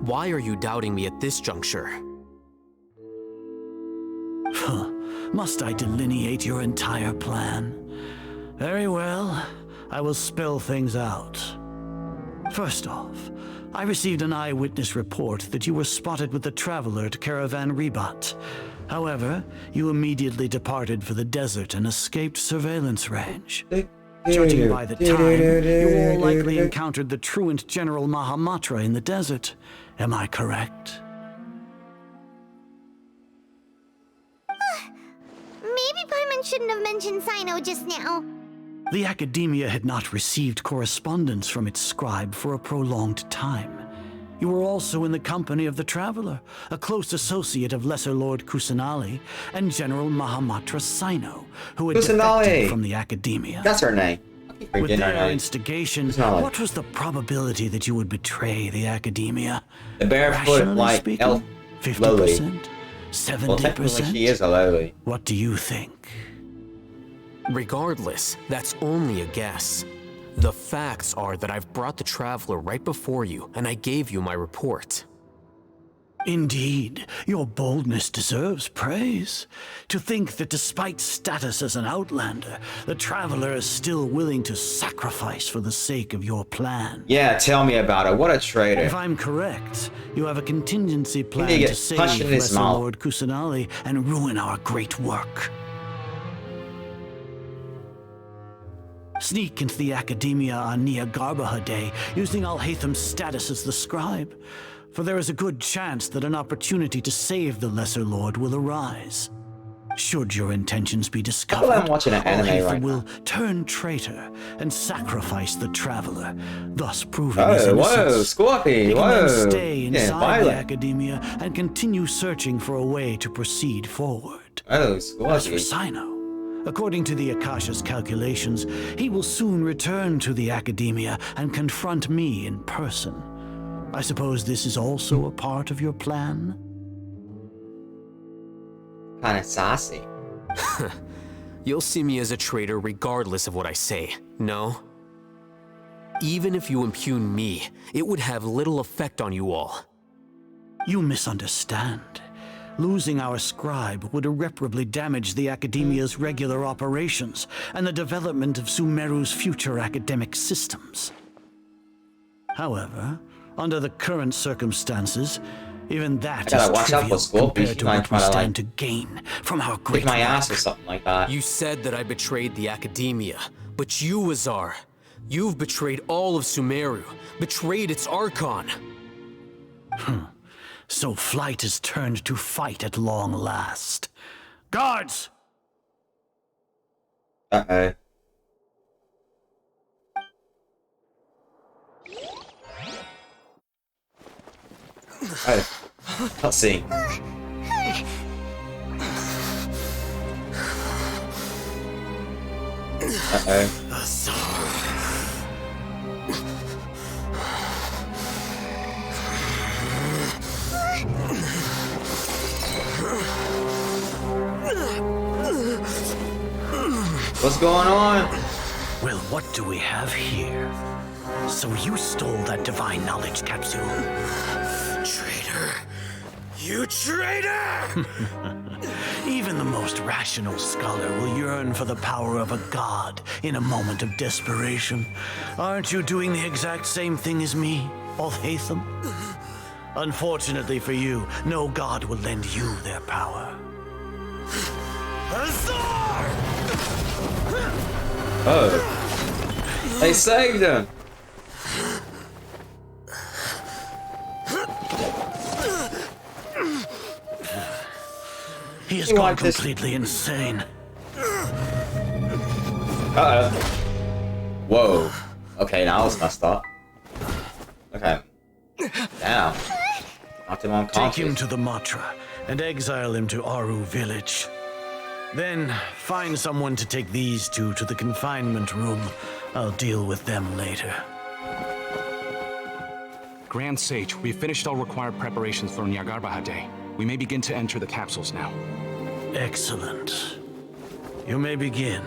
Why are you doubting me at this juncture? Must I delineate your entire plan? Very well, I will spell things out. First off, I received an eyewitness report that you were spotted with the Traveler at Caravan Ribat. However, you immediately departed for the desert and escaped surveillance range. Judging by the time, you all likely encountered the truant General Mahamatra in the desert. Am I correct? Maybe Paimon shouldn't have mentioned Sino just now. The Academia had not received correspondence from its scribe for a prolonged time. You were also in the company of the Traveler, a close associate of Lesser Lord Kusanali and General Mahamatra Sino, who had defected from the Academia. That's her name. With their instigation, what was the probability that you would betray the Academia? The barefoot, like, elf 50%? 70%? Well, technically she is a lowly. What do you think? Regardless, that's only a guess. The facts are that I've brought the Traveler right before you, and I gave you my report. Indeed, your boldness deserves praise. To think that despite status as an outlander, the Traveler is still willing to sacrifice for the sake of your plan. Yeah, tell me about it. What a traitor. If I'm correct, you have a contingency plan get to save punched in his Lesser mouth. Lord Kusanali and ruin our great work. Sneak into the Academia on Niagarbaha Day, using Alhatham's status as the scribe, for there is a good chance that an opportunity to save the Lesser Lord will arise. Should your intentions be I feel discovered, like I'm watching an anime Al-Haytham right will now. turn traitor and sacrifice the traveler, thus proving his Whoa, whoa, innocence. Scorpy, He can then whoa. stay Getting inside the violent. academia and continue searching for a way to proceed forward. Oh, As for Scorpy. Sino, according to the Akasha's calculations, he will soon return to the academia and confront me in person. I suppose this is also a part of your plan? Kinda sassy. You'll see me as a traitor regardless of what I say, no? Even if you impugn me, it would have little effect on you all. You misunderstand. Losing our scribe would irreparably damage the Academia's regular operations and the development of Sumeru's future academic systems. However, under the current circumstances, even that I gotta is watch out for trivial Scorpio. compared She to might what we try to, stand like, to gain from our kick great my ass or work. something like that. You said that I betrayed the Academia, but you, Azar, you've betrayed all of Sumeru, betrayed its Archon. So flight is turned to fight at long last. Guards! Uh-oh. Oh, let's see. Uh-oh. What's going on? Well, what do we have here? So you stole that divine knowledge capsule. Traitor! You traitor! Even the most rational scholar will yearn for the power of a god in a moment of desperation. Aren't you doing the exact same thing as me, Al-Haytham? Unfortunately for you, no god will lend you their power. Azar! Oh. They saved him! He has gone completely insane. Uh-oh. Whoa. Okay, now it's messed up. Okay. Damn. Knocked him unconscious. Take him to the Matra and exile him to Aru village. Then find someone to take these two to the confinement room. I'll deal with them later. Grand Sage, we've finished all required preparations for Nyagarbha Day. We may begin to enter the capsules now. Excellent. You may begin.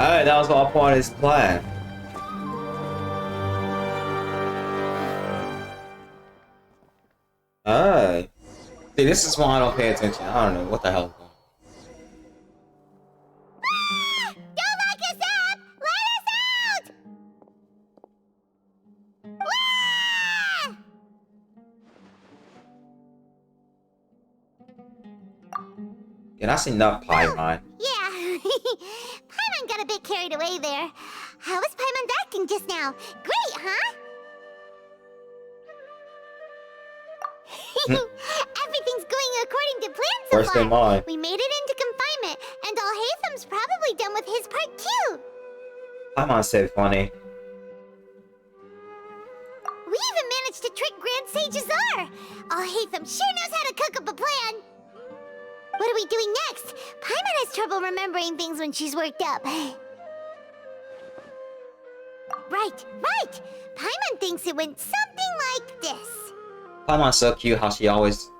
Oh, that was all part of his plan. Oh. See, this is why I don't pay attention. I don't know what the hell is going on. Don't lock us up! Let us out! Yeah, that's enough, Paimon. Yeah, Paimon got a bit carried away there. How was Paimon acting just now? Great, huh? Everything's going according to plan so Worse than far. mine. We made it into confinement, and Al-Haytham's probably done with his part too. Paimon's so funny. We even managed to trick Grand Sage Azar. Al-Haytham sure knows how to cook up a plan. What are we doing next? Paimon has trouble remembering things when she's worked up. Right. Paimon thinks it went something like this. Paimon's so cute how she always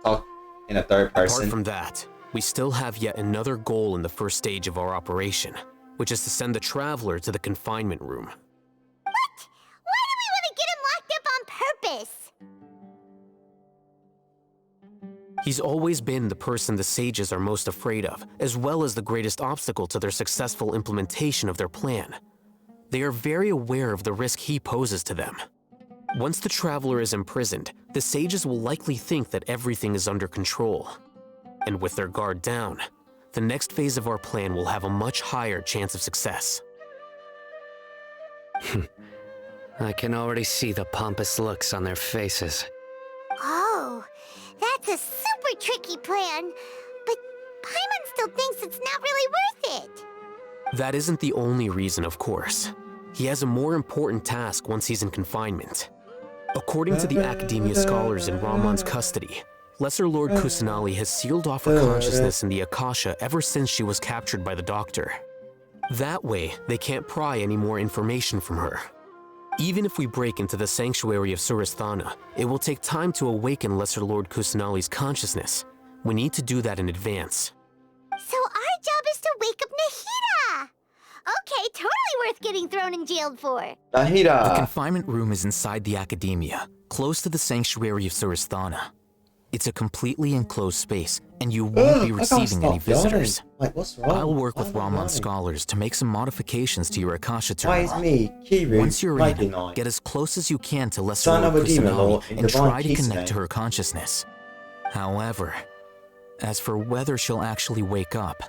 talks in a third person. Apart from that, we still have yet another goal in the first stage of our operation, which is to send the Traveler to the confinement room. What? Why do we want to get him locked up on purpose? He's always been the person the sages are most afraid of, as well as the greatest obstacle to their successful implementation of their plan. They are very aware of the risk he poses to them. Once the Traveler is imprisoned, the sages will likely think that everything is under control. And with their guard down, the next phase of our plan will have a much higher chance of success. I can already see the pompous looks on their faces. Oh, that's a super tricky plan. But Paimon still thinks it's not really worth it. That isn't the only reason, of course. He has a more important task once he's in confinement. According to the Academia scholars in Ramon's custody, Lesser Lord Kusanali has sealed off her consciousness in the Akasha ever since she was captured by the Doctor. That way, they can't pry any more information from her. Even if we break into the sanctuary of Suristhana, it will take time to awaken Lesser Lord Kusanali's consciousness. We need to do that in advance. So our job is to wake up Nahida! Okay, totally worth getting thrown and jailed for. Nahida! The confinement room is inside the Academia, close to the sanctuary of Suristhana. It's a completely enclosed space, and you won't be receiving any visitors. Like, what's wrong? I'll work with Ramon's scholars to make some modifications to your Akasha Why terminal. is me, Kiru, Once you're in, Night? get as close as you can to Lesser Son Lord of a demon lord Kusanali in and divine try to peace connect to name. her consciousness. However, as for whether she'll actually wake up,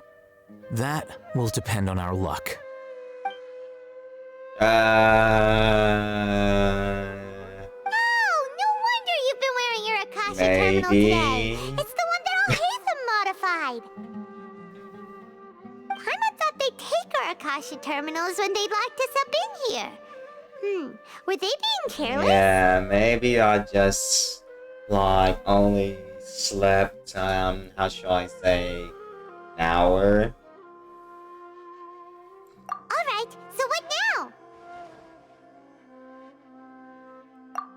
that will depend on our luck. Oh, no wonder you've been wearing your Akasha terminal today. It's the one that all Hatham modified. Paimon thought they'd take our Akasha terminals when they locked us up in here. Were they being careless? Yeah, maybe I just, like, only slept, how shall I say, an hour? Alright, so what now?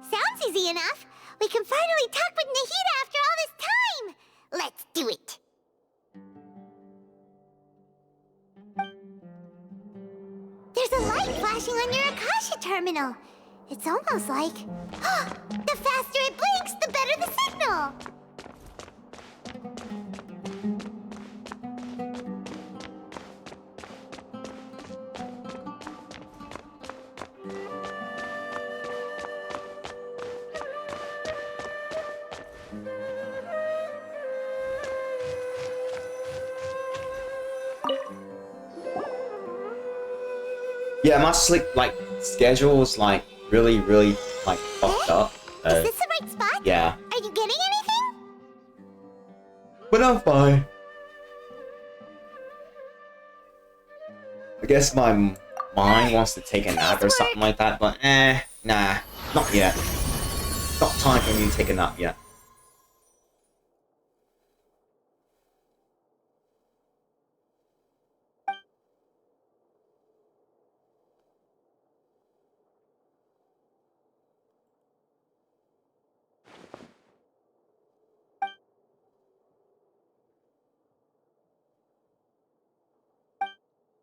Sounds easy enough. We can finally talk with Nahida after all this time. Let's do it. There's a light flashing on your Akasha terminal. It's almost like... the faster it blinks, the better the signal. Yeah, my sleep, like, schedule is, like, really, like, fucked up. Is this the right spot? Yeah. Are you getting anything? But I'm fine. I guess my mind wants to take a nap or something like that, but nah, not yet. Not time for me to take a nap yet.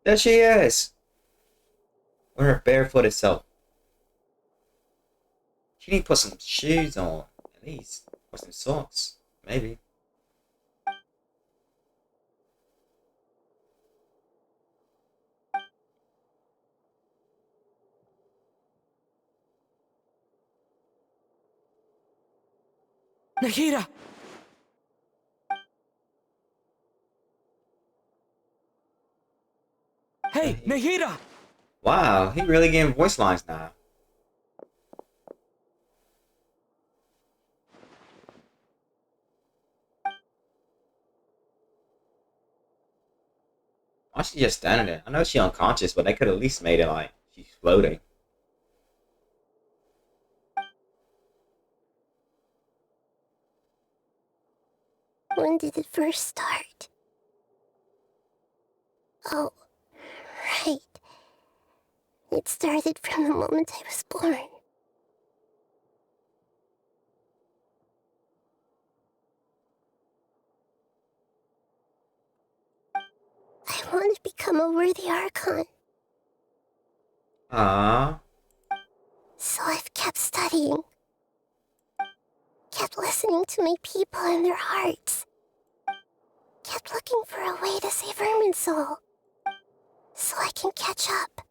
There she is! With her barefooted self. She need to put some shoes on, at least. Or some socks, maybe. Nahida! Hey, Nahida! Wow, he really getting voice lines now. Why is she just standing there? I know she's unconscious, but they could at least made it like she's floating. When did it first start? Oh, right. It started from the moment I was born. I want to become a worthy Archon. So I've kept studying. Kept listening to my people and their hearts. Kept looking for a way to save Irminsul. So I can catch up.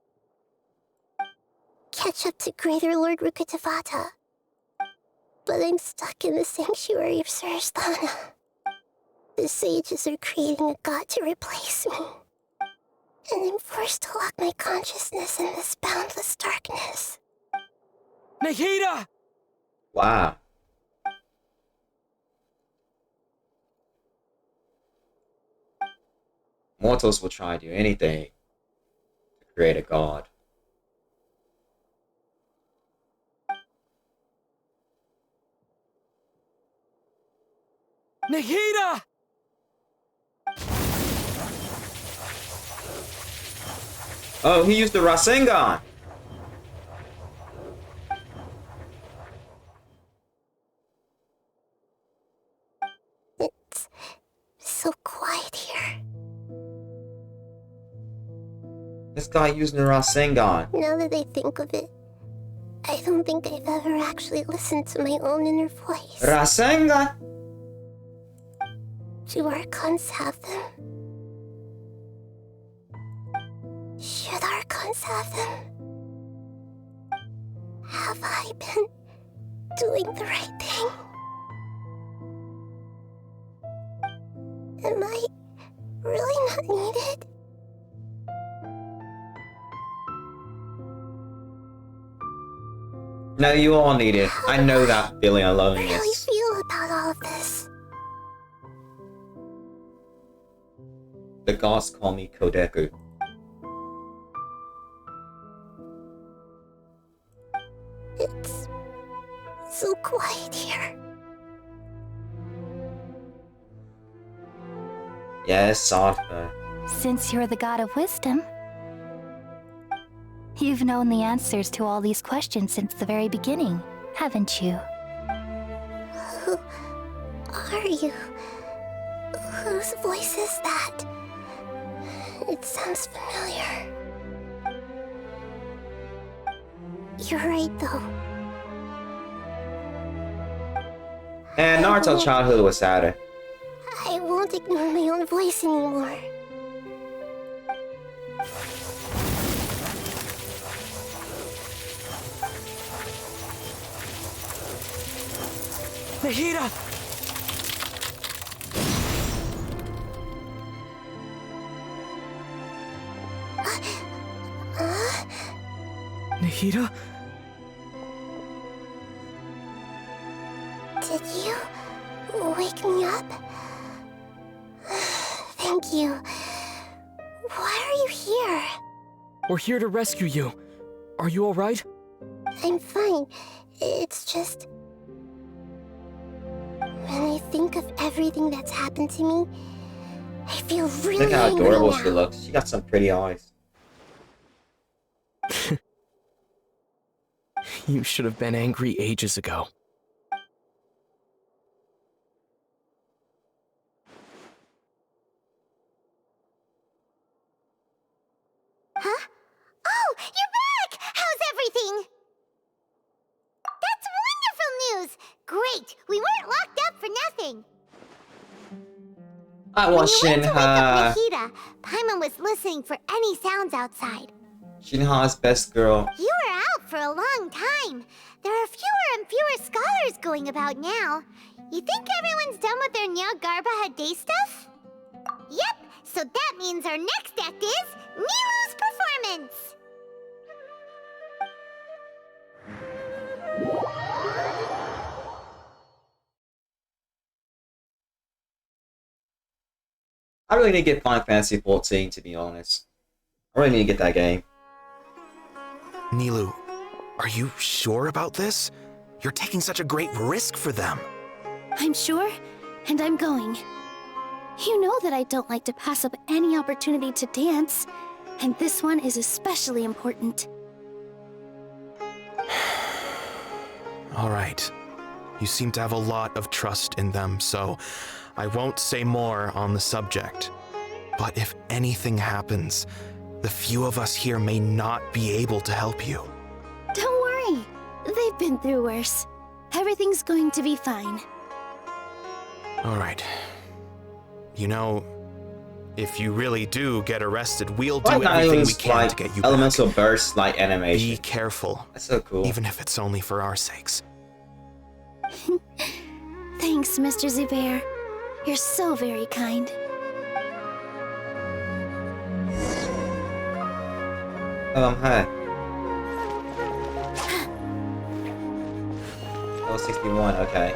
Catch up to Greater Lord Rukkhadevata. But I'm stuck in the sanctuary of Suristhana. The sages are creating a god to replace me. And I'm forced to lock my consciousness in this boundless darkness. Nikita! Wow. Mortals will try to do anything to create a god. Nikita! Oh, he used the Rasengan! It's so quiet here. This guy using the Rasengan. Now that I think of it, I don't think I've ever actually listened to my own inner voice. Rasengan? Do Archons have them? Should Archons have them? Have I been doing the right thing? Am I really not needed? No, you all need it. I know that feeling of How do you loneliness. feel about all of this? The gods call me Kodeku. It's so quiet here. Yes, Arthur. Since you're the god of wisdom, you've known the answers to all these questions since the very beginning, haven't you? Who are you? Whose voice is that? It sounds familiar. You're right, though. And Naruto's childhood was sadder. I won't ignore my own voice anymore. Nikita! Nikita? Did you wake me up? Thank you. Why are you here? We're here to rescue you. Are you alright? I'm fine. It's just... when I think of everything that's happened to me, I feel really Look how angry adorable now. she looks. She got some pretty eyes. You should have been angry ages ago. Huh? Oh, you're back! How's everything? That's wonderful news! Great! We weren't locked up for nothing! I When want you went to wake up Shinha. Nikita, Paimon was listening for any sounds outside. Shinha's best girl. You were out for a long time. There are fewer and fewer scholars going about now. You think everyone's done with their Nyagarbaha Day stuff? Yep, so that means our next act is Milu's performance! I really need to get Final Fantasy 14, to be honest. I really need to get that game. Nilu, are you sure about this? You're taking such a great risk for them. I'm sure, and I'm going. You know that I don't like to pass up any opportunity to dance, and this one is especially important. All right. You seem to have a lot of trust in them, so I won't say more on the subject. But if anything happens, the few of us here may not be able to help you. Don't worry. They've been through worse. Everything's going to be fine. All right. You know, if you really do get arrested, we'll do Why not everything we use, can like, to get you elemental back. burst like animation? Be careful. That's so cool. Even if it's only for our sakes. Thanks, Mr. Zubair. You're so very kind. Hi. Level 61, okay.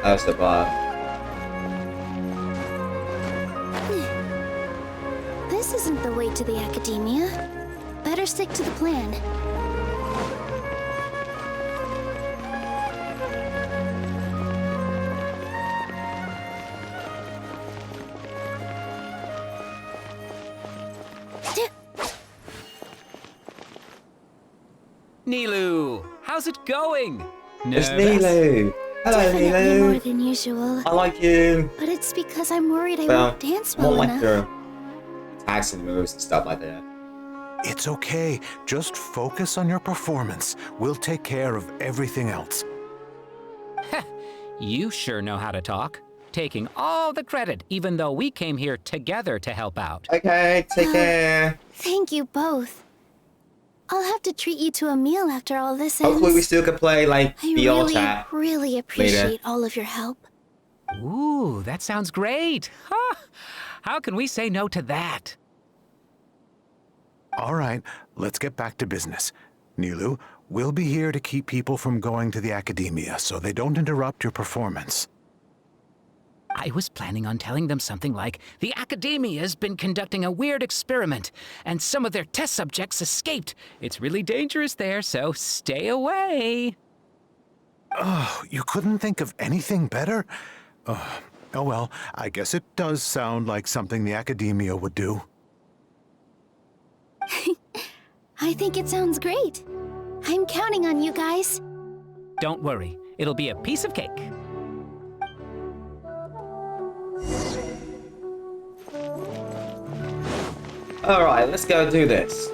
That's the bar. This isn't the way to the academia. Better stick to the plan. Nilu, how's it going? It's Nilu. Hello, Definitely more Nilu. than usual. I like you. But it's because I'm worried I Well, won't dance more well like enough. your attacks and moves and stuff like that. It's okay. Just focus on your performance. We'll take care of everything else. You sure know how to talk. Taking all the credit, even though we came here together to help out. Okay, take care. Thank you both. I'll have to treat you to a meal after all this ends. Hopefully we still can play like I BL really, chat. really appreciate all of your help. Ooh, that sounds great. Ha! How can we say no to that? All right, let's get back to business. Nilu, we'll be here to keep people from going to the academia so they don't interrupt your performance. I was planning on telling them something like, the Academia's been conducting a weird experiment, and some of their test subjects escaped. It's really dangerous there, so stay away. Oh, you couldn't think of anything better? Oh well, I guess it does sound like something the academia would do. I think it sounds great. I'm counting on you guys. Don't worry, it'll be a piece of cake. Alright, let's go do this.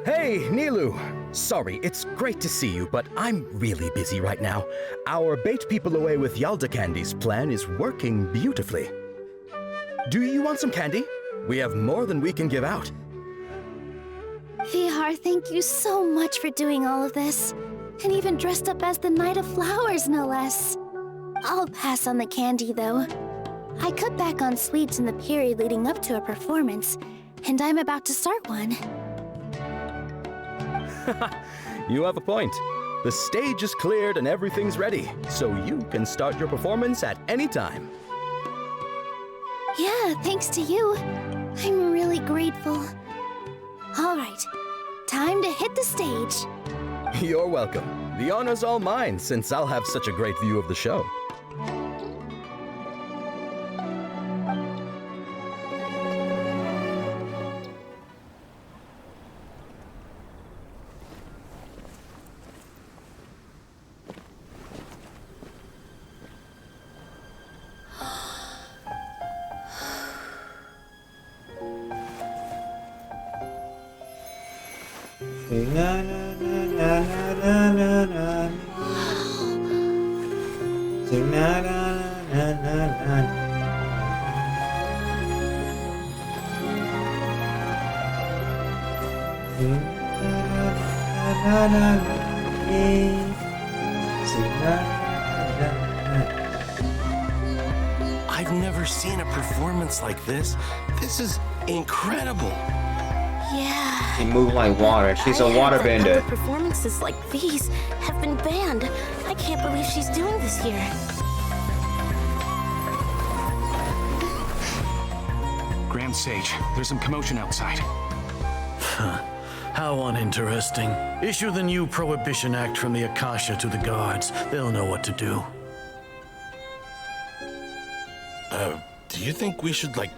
Hey, Nilu! Sorry, it's great to see you, but I'm really busy right now. Our Bait People Away with Yalda Candies plan is working beautifully. Do you want some candy? We have more than we can give out. Vihar, thank you so much for doing all of this. And even dressed up as the Knight of Flowers, no less. I'll pass on the candy, though. I cut back on sweets in the period leading up to a performance, and I'm about to start one. You have a point. The stage is cleared and everything's ready, so you can start your performance at any time. Yeah, thanks to you. I'm really grateful. All right, time to hit the stage. You're welcome. The honor's all mine, since I'll have such a great view of the show. Na, na, na, na, na, na, na, na. Sing na, na, na, na, na, na. Sing na, na, na, na, na, na. Sing na, na, na, na. I've never seen a performance like this. This is incredible. Yeah. She moves like water. She's a waterbender. Other performances like these have been banned. I can't believe she's doing this here. Grand Sage, there's some commotion outside. How uninteresting. Issue the new Prohibition Act from the Akasha to the guards. They'll know what to do. Do you think we should, like,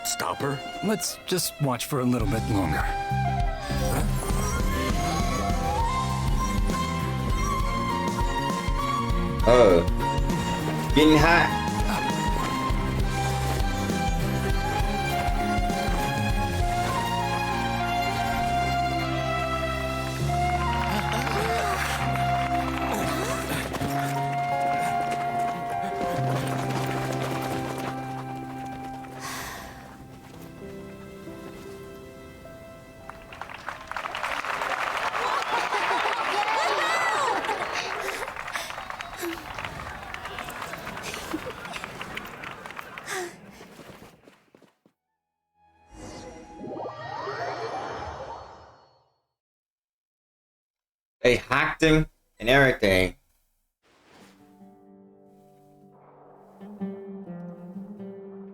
stop her? Let's just watch for a little bit longer. Oh. Getting hot. They hacked him and everything.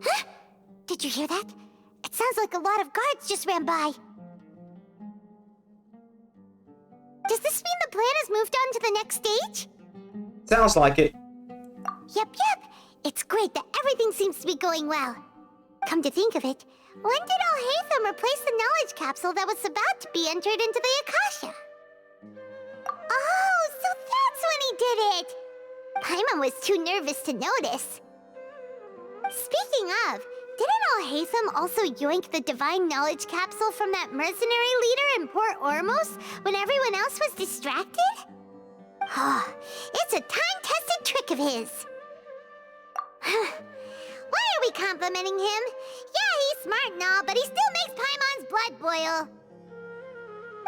Huh? Did you hear that? It sounds like a lot of guards just ran by. Does this mean the plan has moved on to the next stage? Sounds like it. Yep. It's great that everything seems to be going well. Come to think of it, when did Alhaitham replace the knowledge capsule that was about to be entered into the Akasha? Oh, so that's when he did it! Paimon was too nervous to notice. Speaking of, didn't Alhaitham also yoink the divine knowledge capsule from that mercenary leader in Port Ormos when everyone else was distracted? Oh, it's a time-tested trick of his. Why are we complimenting him? Yeah, he's smart and all, but he still makes Paimon's blood boil.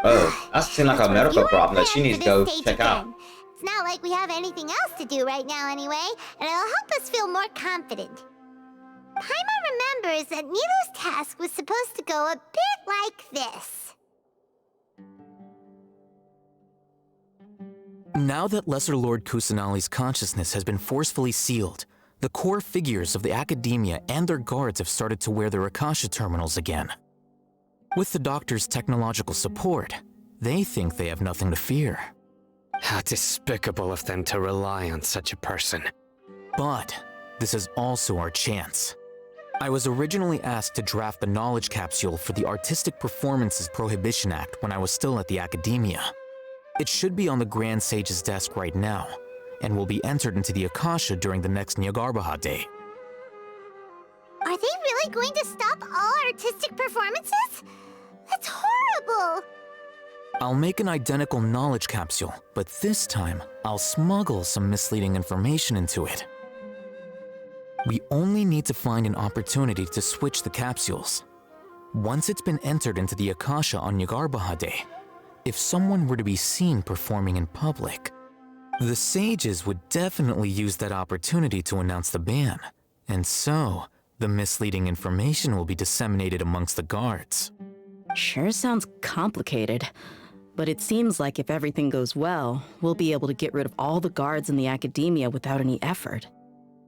Oh, that seems like a medical problem that she needs to go check out. It's not like we have anything else to do right now anyway, and it'll help us feel more confident. Paimon remembers that Nilou's task was supposed to go a bit like this. Now that Lesser Lord Kusanali's consciousness has been forcefully sealed, the core figures of the academia and their guards have started to wear their Akasha terminals again. With the doctor's technological support, they think they have nothing to fear. How despicable of them to rely on such a person. But this is also our chance. I was originally asked to draft the knowledge capsule for the Artistic Performances Prohibition Act when I was still at the academia. It should be on the Grand Sage's desk right now, and will be entered into the Akasha during the next Nyargarbaha Day. Are they really going to stop all artistic performances? That's horrible! I'll make an identical knowledge capsule, but this time, I'll smuggle some misleading information into it. We only need to find an opportunity to switch the capsules. Once it's been entered into the Akasha on Nyargarbaha Day, if someone were to be seen performing in public, the sages would definitely use that opportunity to announce the ban, and so the misleading information will be disseminated amongst the guards. Sure sounds complicated, but it seems like if everything goes well, we'll be able to get rid of all the guards in the academia without any effort.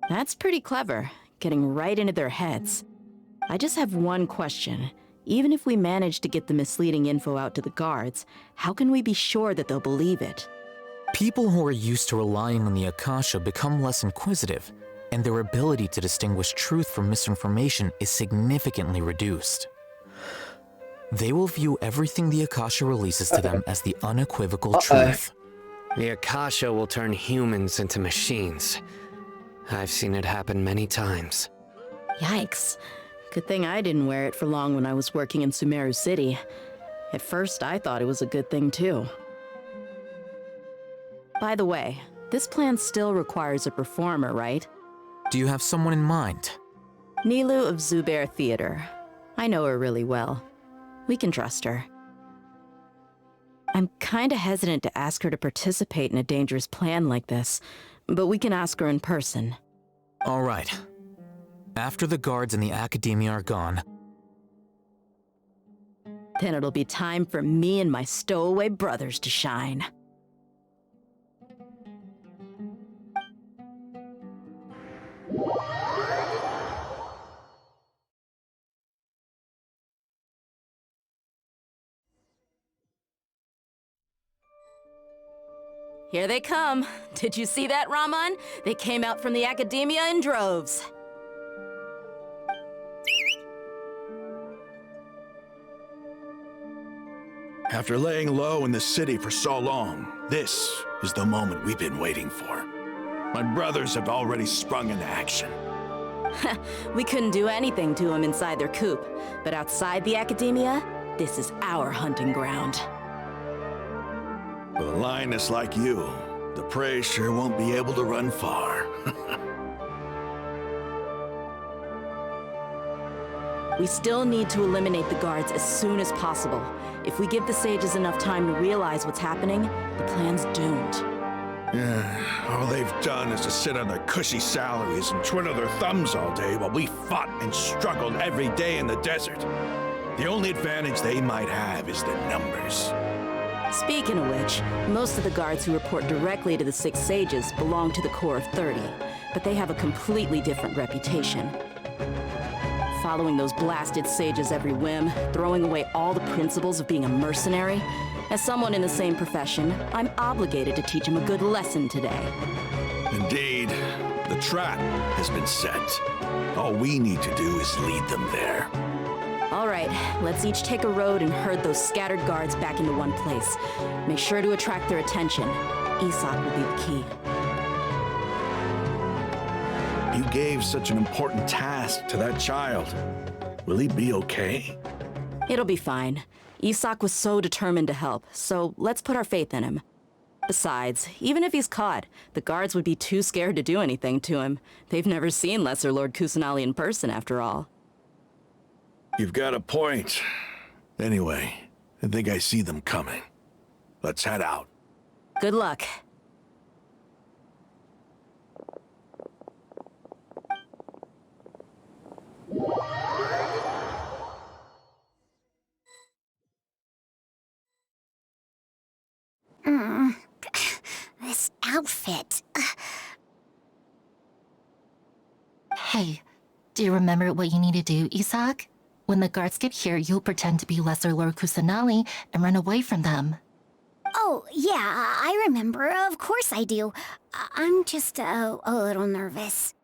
That's pretty clever, getting right into their heads. I just have one question. Even if we manage to get the misleading info out to the guards, how can we be sure that they'll believe it? People who are used to relying on the Akasha become less inquisitive, and their ability to distinguish truth from misinformation is significantly reduced. They will view everything the Akasha releases to them as the unequivocal truth. The Akasha will turn humans into machines. I've seen it happen many times. Yikes. Good thing I didn't wear it for long when I was working in Sumeru City. At first, I thought it was a good thing too. By the way, this plan still requires a performer, right? Do you have someone in mind? Nilou of Zubair Theater. I know her really well. We can trust her. I'm kinda hesitant to ask her to participate in a dangerous plan like this, but we can ask her in person. All right. After the guards in the academia are gone, then it'll be time for me and my stowaway brothers to shine. Here they come. Did you see that, Raman? They came out from the academia in droves. After laying low in the city for so long, this is the moment we've been waiting for. My brothers have already sprung into action. We couldn't do anything to them inside their coop, but outside the academia, this is our hunting ground. With a lioness like you, the prey sure won't be able to run far. We still need to eliminate the guards as soon as possible. If we give the sages enough time to realize what's happening, the plan's doomed. Yeah, all they've done is to sit on their cushy salaries and twiddle their thumbs all day while we fought and struggled every day in the desert. The only advantage they might have is the numbers. Speaking of which, most of the guards who report directly to the Six Sages belong to the Corps of 30, but they have a completely different reputation. Following those blasted sages every whim, throwing away all the principles of being a mercenary. As someone in the same profession, I'm obligated to teach them a good lesson today. Indeed, the trap has been set. All we need to do is lead them there. All right, let's each take a road and herd those scattered guards back into one place. Make sure to attract their attention. Isak will be the key. You gave such an important task to that child. Will he be okay? It'll be fine. Isak was so determined to help, so let's put our faith in him. Besides, even if he's caught, the guards would be too scared to do anything to him. They've never seen Lesser Lord Kusanali in person, after all. You've got a point. Anyway, I think I see them coming. Let's head out. Good luck. This outfit. Hey, do you remember what you need to do, Isak? When the guards get here, you'll pretend to be Lesser Lord Kusanali and run away from them. Oh, yeah, I remember. Of course I do. I'm just a little nervous.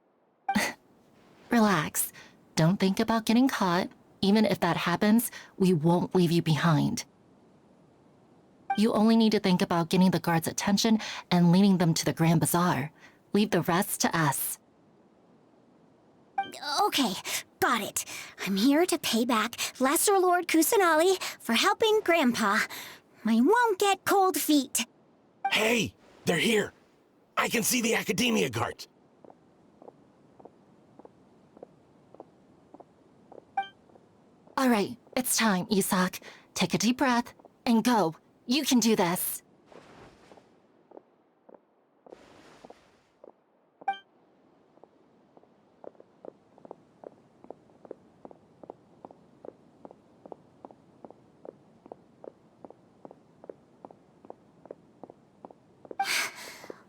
Relax. Don't think about getting caught. Even if that happens, we won't leave you behind. You only need to think about getting the guards' attention and leading them to the Grand Bazaar. Leave the rest to us. Okay, got it. I'm here to pay back Lesser Lord Kusanali for helping Grandpa. I won't get cold feet. Hey, they're here. I can see the Academia guards. All right, it's time, Isak. Take a deep breath and go. You can do this.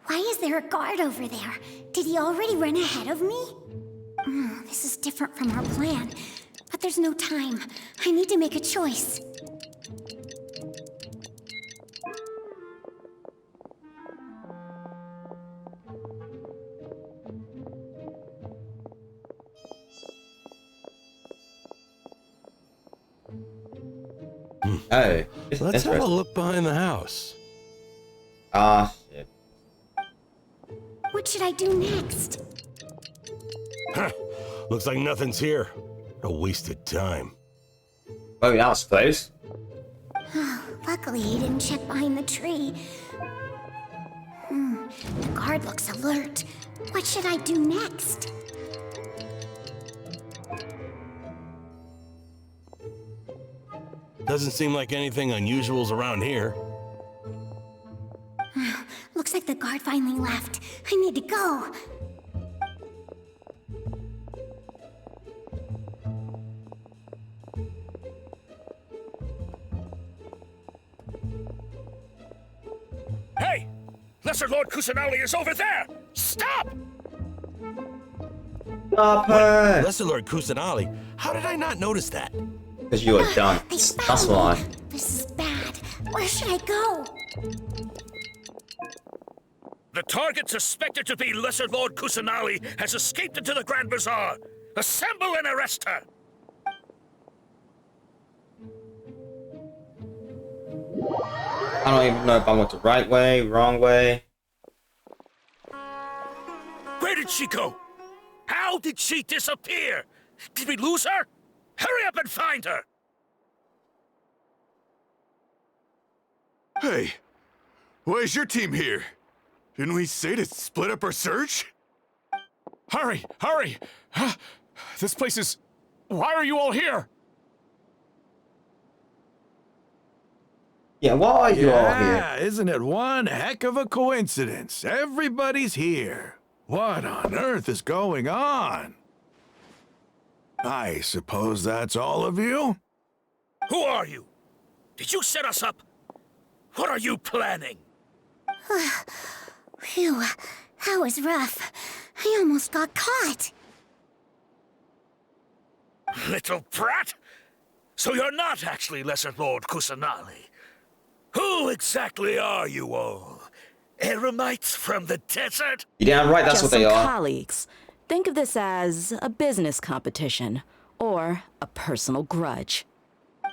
Why is there a guard over there? Did he already run ahead of me? This is different from our plan. But there's no time. I need to make a choice. Oh, Let's have a look behind the house. Ah, shit. What should I do next? Huh. Looks like nothing's here. A wasted time. Oh, that was close. Luckily, he didn't check behind the tree. The guard looks alert. What should I do next? Doesn't seem like anything unusual's around here. Looks like the guard finally left. I need to go. Hey! Lesser Lord Kusanali is over there! Stop! Stop her! Lesser Lord Kusanali? How did I not notice that? Because you were done. That's why. This is bad. Where should I go? The target suspected to be Lesser Lord Kusanali has escaped into the Grand Bazaar. Assemble and arrest her! I don't even know if I went the right way, wrong way. Where did she go? How did she disappear? Did we lose her? Hurry up and find her! Hey, why is your team here? Didn't we say to split up our search? Hurry, hurry! This place is... Why are you all here? Yeah, why are you all here? Yeah, isn't it one heck of a coincidence? Everybody's here. What on earth is going on? I suppose that's all of you? Who are you? Did you set us up? What are you planning? Phew, that was rough. I almost got caught. Little brat? So you're not actually Lesser Lord Kusanali. Who exactly are you all? Eremites from the desert? You damn right, that's Just what they some are. colleagues. Think of this as a business competition or a personal grudge.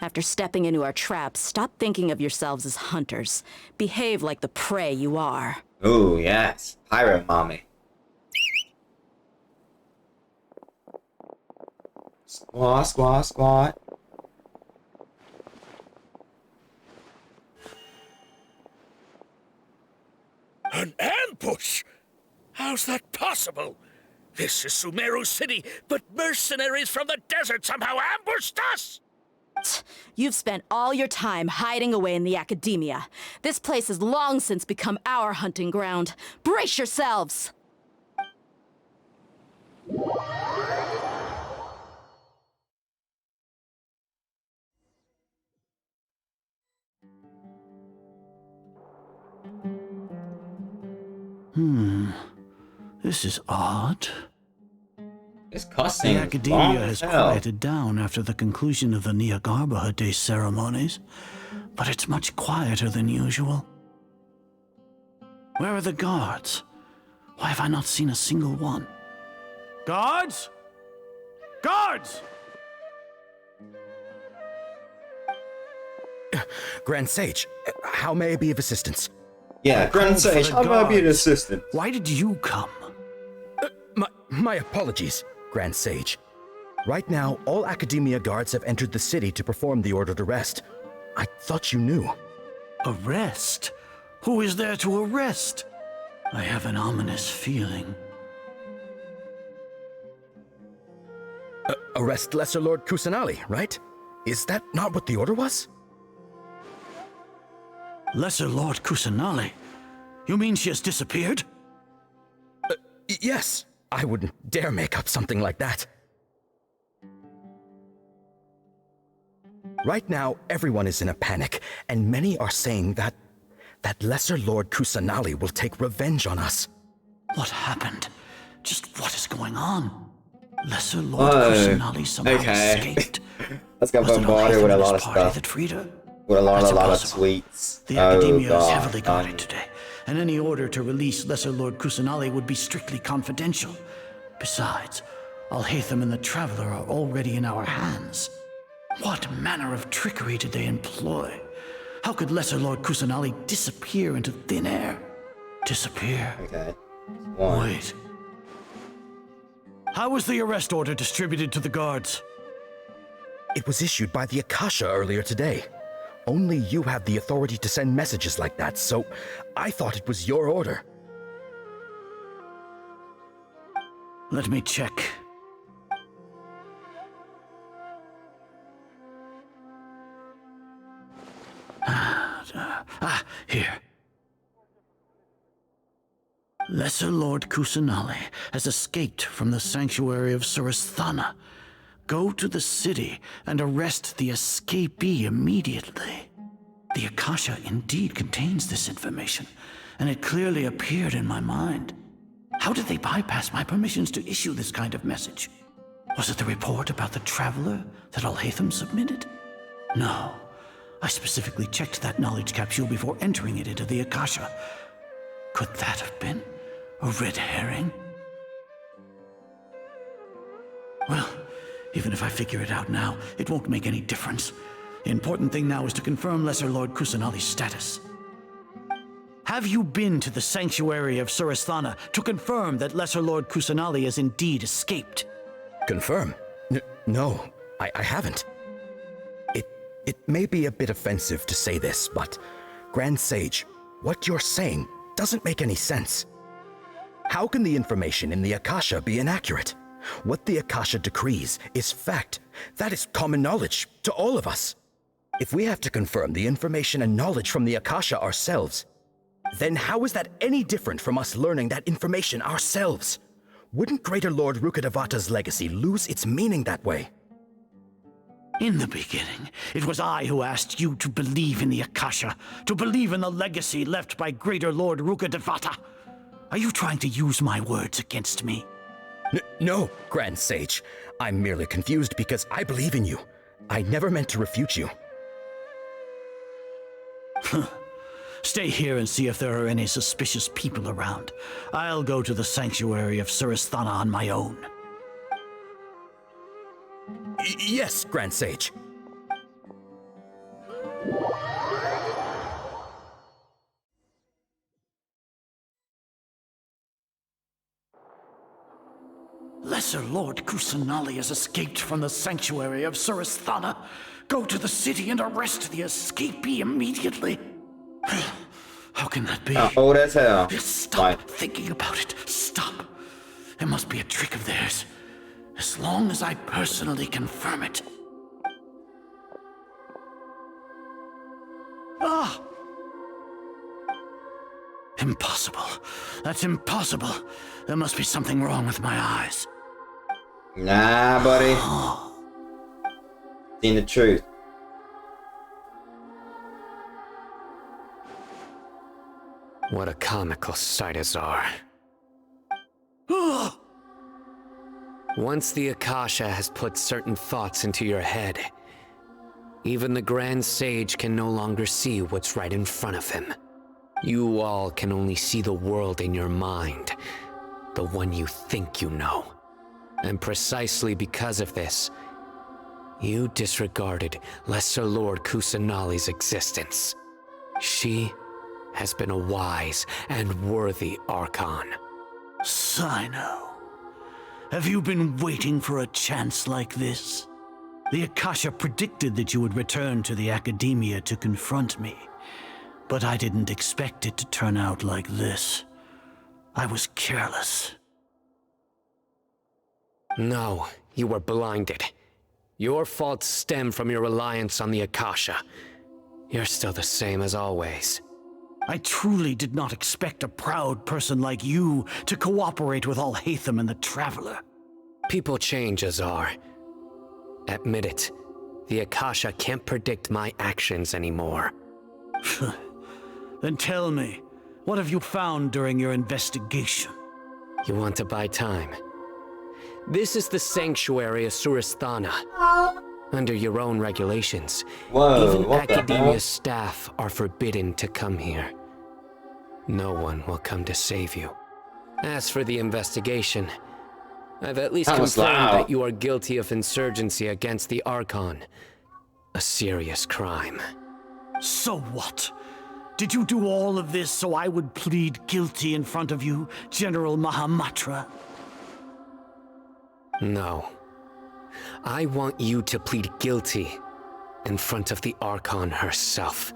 After stepping into our traps, stop thinking of yourselves as hunters. Behave like the prey you are. Ooh, yes. Pirate mommy. Squaw, squaw, squaw. An ambush? How's that possible? This is Sumeru City, but mercenaries from the desert somehow ambushed us! You've spent all your time hiding away in the academia. This place has long since become our hunting ground. Brace yourselves! This is odd. This cussing The is academia long has as hell. quieted down after the conclusion of the Niagarbaha Day ceremonies, but it's much quieter than usual. Where are the guards? Why have I not seen a single one? Guards? Guards! Grand Sage, how may I be of assistance? Yeah, Grand Sage, how may I be an assistant? Why did you come? My apologies, Grand Sage. Right now, all Academia guards have entered the city to perform the ordered arrest. I thought you knew. Arrest? Who is there to arrest? I have an ominous feeling. Arrest Lesser Lord Kusanali, right? Is that not what the order was? Lesser Lord Kusanali? You mean she has disappeared? Yes. I wouldn't dare make up something like that. Right now, everyone is in a panic, and many are saying that Lesser Lord Kusanali will take revenge on us. What happened? Just what is going on? Lesser Lord Kusanali somehow escaped. Let's get Was it bombarded with a lot of party stuff. that freed her? With a lot That's of impossible. tweets. The Oh Academia is god. heavily guarded today, and any order to release Lesser Lord Kusanali would be strictly confidential. Besides, Alhaitham and the Traveler are already in our hands. What manner of trickery did they employ? How could Lesser Lord Kusanali disappear into thin air? Disappear? Okay. Wait. How was the arrest order distributed to the guards? It was issued by the Akasha earlier today. Only you have the authority to send messages like that, so I thought it was your order. Let me check. Here. Lesser Lord Kusanali has escaped from the sanctuary of Surasthana. Go to the city and arrest the escapee immediately. The Akasha indeed contains this information, and it clearly appeared in my mind. How did they bypass my permissions to issue this kind of message? Was it the report about the Traveler that Alhaitham submitted? No. I specifically checked that knowledge capsule before entering it into the Akasha. Could that have been a red herring? Well, even if I figure it out now, it won't make any difference. The important thing now is to confirm Lesser Lord Kusanali's status. Have you been to the sanctuary of Surasthana to confirm that Lesser Lord Kusanali has indeed escaped? Confirm? No, I haven't. It may be a bit offensive to say this, but Grand Sage, what you're saying doesn't make any sense. How can the information in the Akasha be inaccurate? What the Akasha decrees is fact. That is common knowledge to all of us. If we have to confirm the information and knowledge from the Akasha ourselves, then how is that any different from us learning that information ourselves? Wouldn't Greater Lord Rukkhadevata's legacy lose its meaning that way? In the beginning, it was I who asked you to believe in the Akasha, to believe in the legacy left by Greater Lord Rukkhadevata. Are you trying to use my words against me? No, Grand Sage. I'm merely confused because I believe in you. I never meant to refute you. Stay here and see if there are any suspicious people around. I'll go to the sanctuary of Surasthana on my own. Yes, Grand Sage. Lesser Lord Kusanali has escaped from the sanctuary of Surasthana. Go to the city and arrest the escapee immediately. How can that be? Old as hell. Stop thinking about it. Stop. It must be a trick of theirs. As long as I personally confirm it. Ah! Impossible. That's impossible. There must be something wrong with my eyes. Nah, buddy. Seen the truth. What a comical sight, Azar. Once the Akasha has put certain thoughts into your head, even the Grand Sage can no longer see what's right in front of him. You all can only see the world in your mind, the one you think you know. And precisely because of this, you disregarded Lesser Lord Kusanali's existence. She has been a wise and worthy Archon. Sino, have you been waiting for a chance like this? The Akasha predicted that you would return to the Academia to confront me, but I didn't expect it to turn out like this. I was careless. No, you were blinded. Your faults stem from your reliance on the Akasha. You're still the same as always. I truly did not expect a proud person like you to cooperate with Alhaitham and the Traveler. People change, Azar. Admit it. The Akasha can't predict my actions anymore. Then tell me, what have you found during your investigation? You want to buy time? This is the sanctuary of Surasthana. Under your own regulations, even Academia's staff are forbidden to come here. No one will come to save you. As for the investigation, I've at least confirmed that you are guilty of insurgency against the Archon. A serious crime. So what? Did you do all of this so I would plead guilty in front of you, General Mahamatra? No. I want you to plead guilty in front of the Archon herself.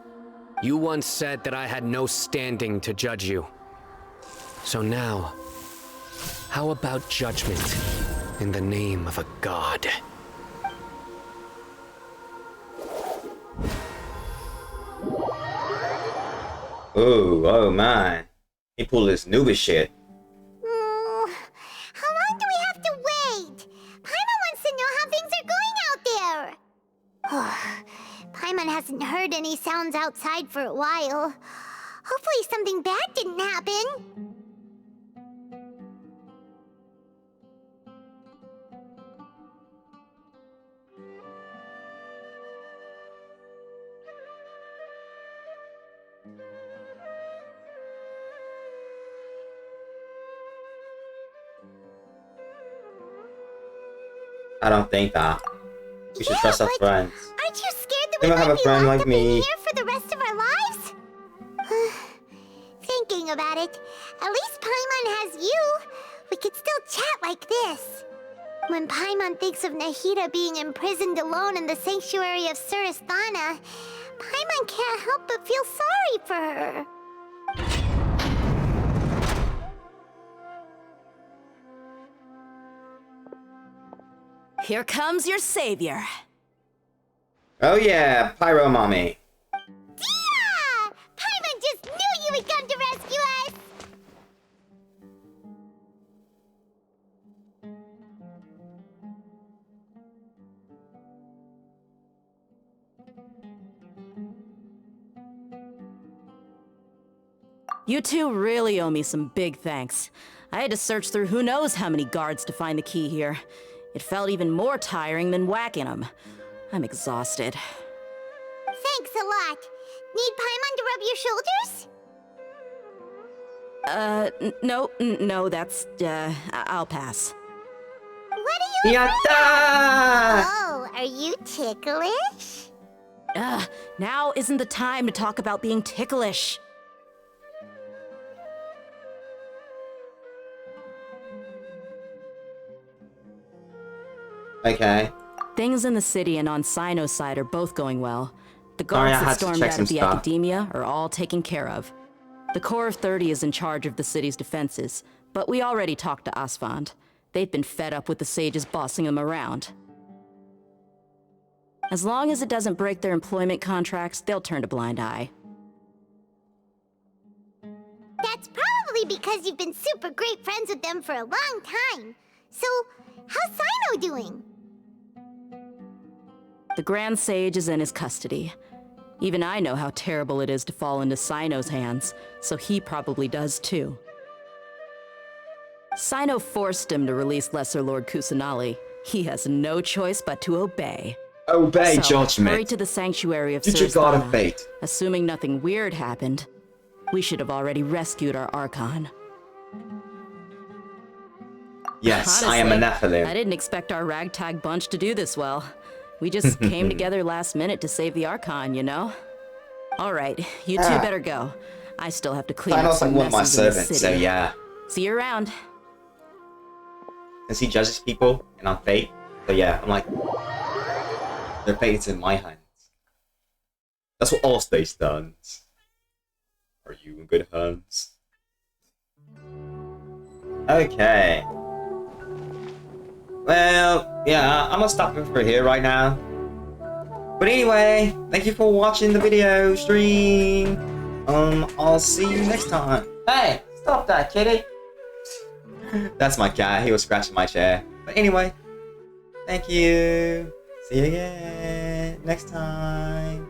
You once said that I had no standing to judge you. So now, how about judgment in the name of a god? Oh man. He pulled this newbie shit. How long do we have to wait? Paimon wants to know how things are going out there. Paimon hasn't heard any sounds outside for a while. Hopefully something bad didn't happen. I don't think that. We should trust our friends. Aren't you scared that We don't have a friend like me. here for the rest of our lives? Thinking about it, at least Paimon has you. We could still chat like this. When Paimon thinks of Nahida being imprisoned alone in the sanctuary of Surasthana, Paimon can't help but feel sorry for her. Here comes your savior. Oh yeah, Pyro Mommy. Tia! Paimon just knew you would come to rescue us! You two really owe me some big thanks. I had to search through who knows how many guards to find the key here. It felt even more tiring than whacking them. I'm exhausted. Thanks a lot. Need Paimon to rub your shoulders? No, that's, I'll pass. What are you Yatta! Oh, are you ticklish? Now isn't the time to talk about being ticklish. Okay. Things in the city and on Sino's side are both going well. The Sorry, guards I that had to stormed check out some of the stuff. Academia are all taken care of. The Corps of 30 is in charge of the city's defenses, but we already talked to Asfand. They've been fed up with the sages bossing them around. As long as it doesn't break their employment contracts, they'll turn a blind eye. That's probably because you've been super great friends with them for a long time. So, how's Sino doing? The Grand Sage is in his custody. Even I know how terrible it is to fall into Sino's hands, so he probably does too. Sino forced him to release Lesser Lord Kusanali. He has no choice but to obey. Obey So, judgment. hurry to the sanctuary of Did you God of Sursthana. fate? Assuming nothing weird happened, we should have already rescued our Archon. Yes, I am a Nephilim. I didn't expect our ragtag bunch to do this well. We just came together last minute to save the Archon, you know? Alright, you two better go. I still have to clean I up know some some of my messes in the servants, city. so yeah. See you around. Because he judges people, and I'm fate. So yeah, I'm like, their fate is in my hands. That's what all space does. Are you in good hands? Okay. Well, yeah, I'm gonna stop it for here right now. But anyway, thank you for watching the video stream. I'll see you next time. Hey, stop that, kitty. That's my cat. He was scratching my chair. But anyway, thank you. See you again next time.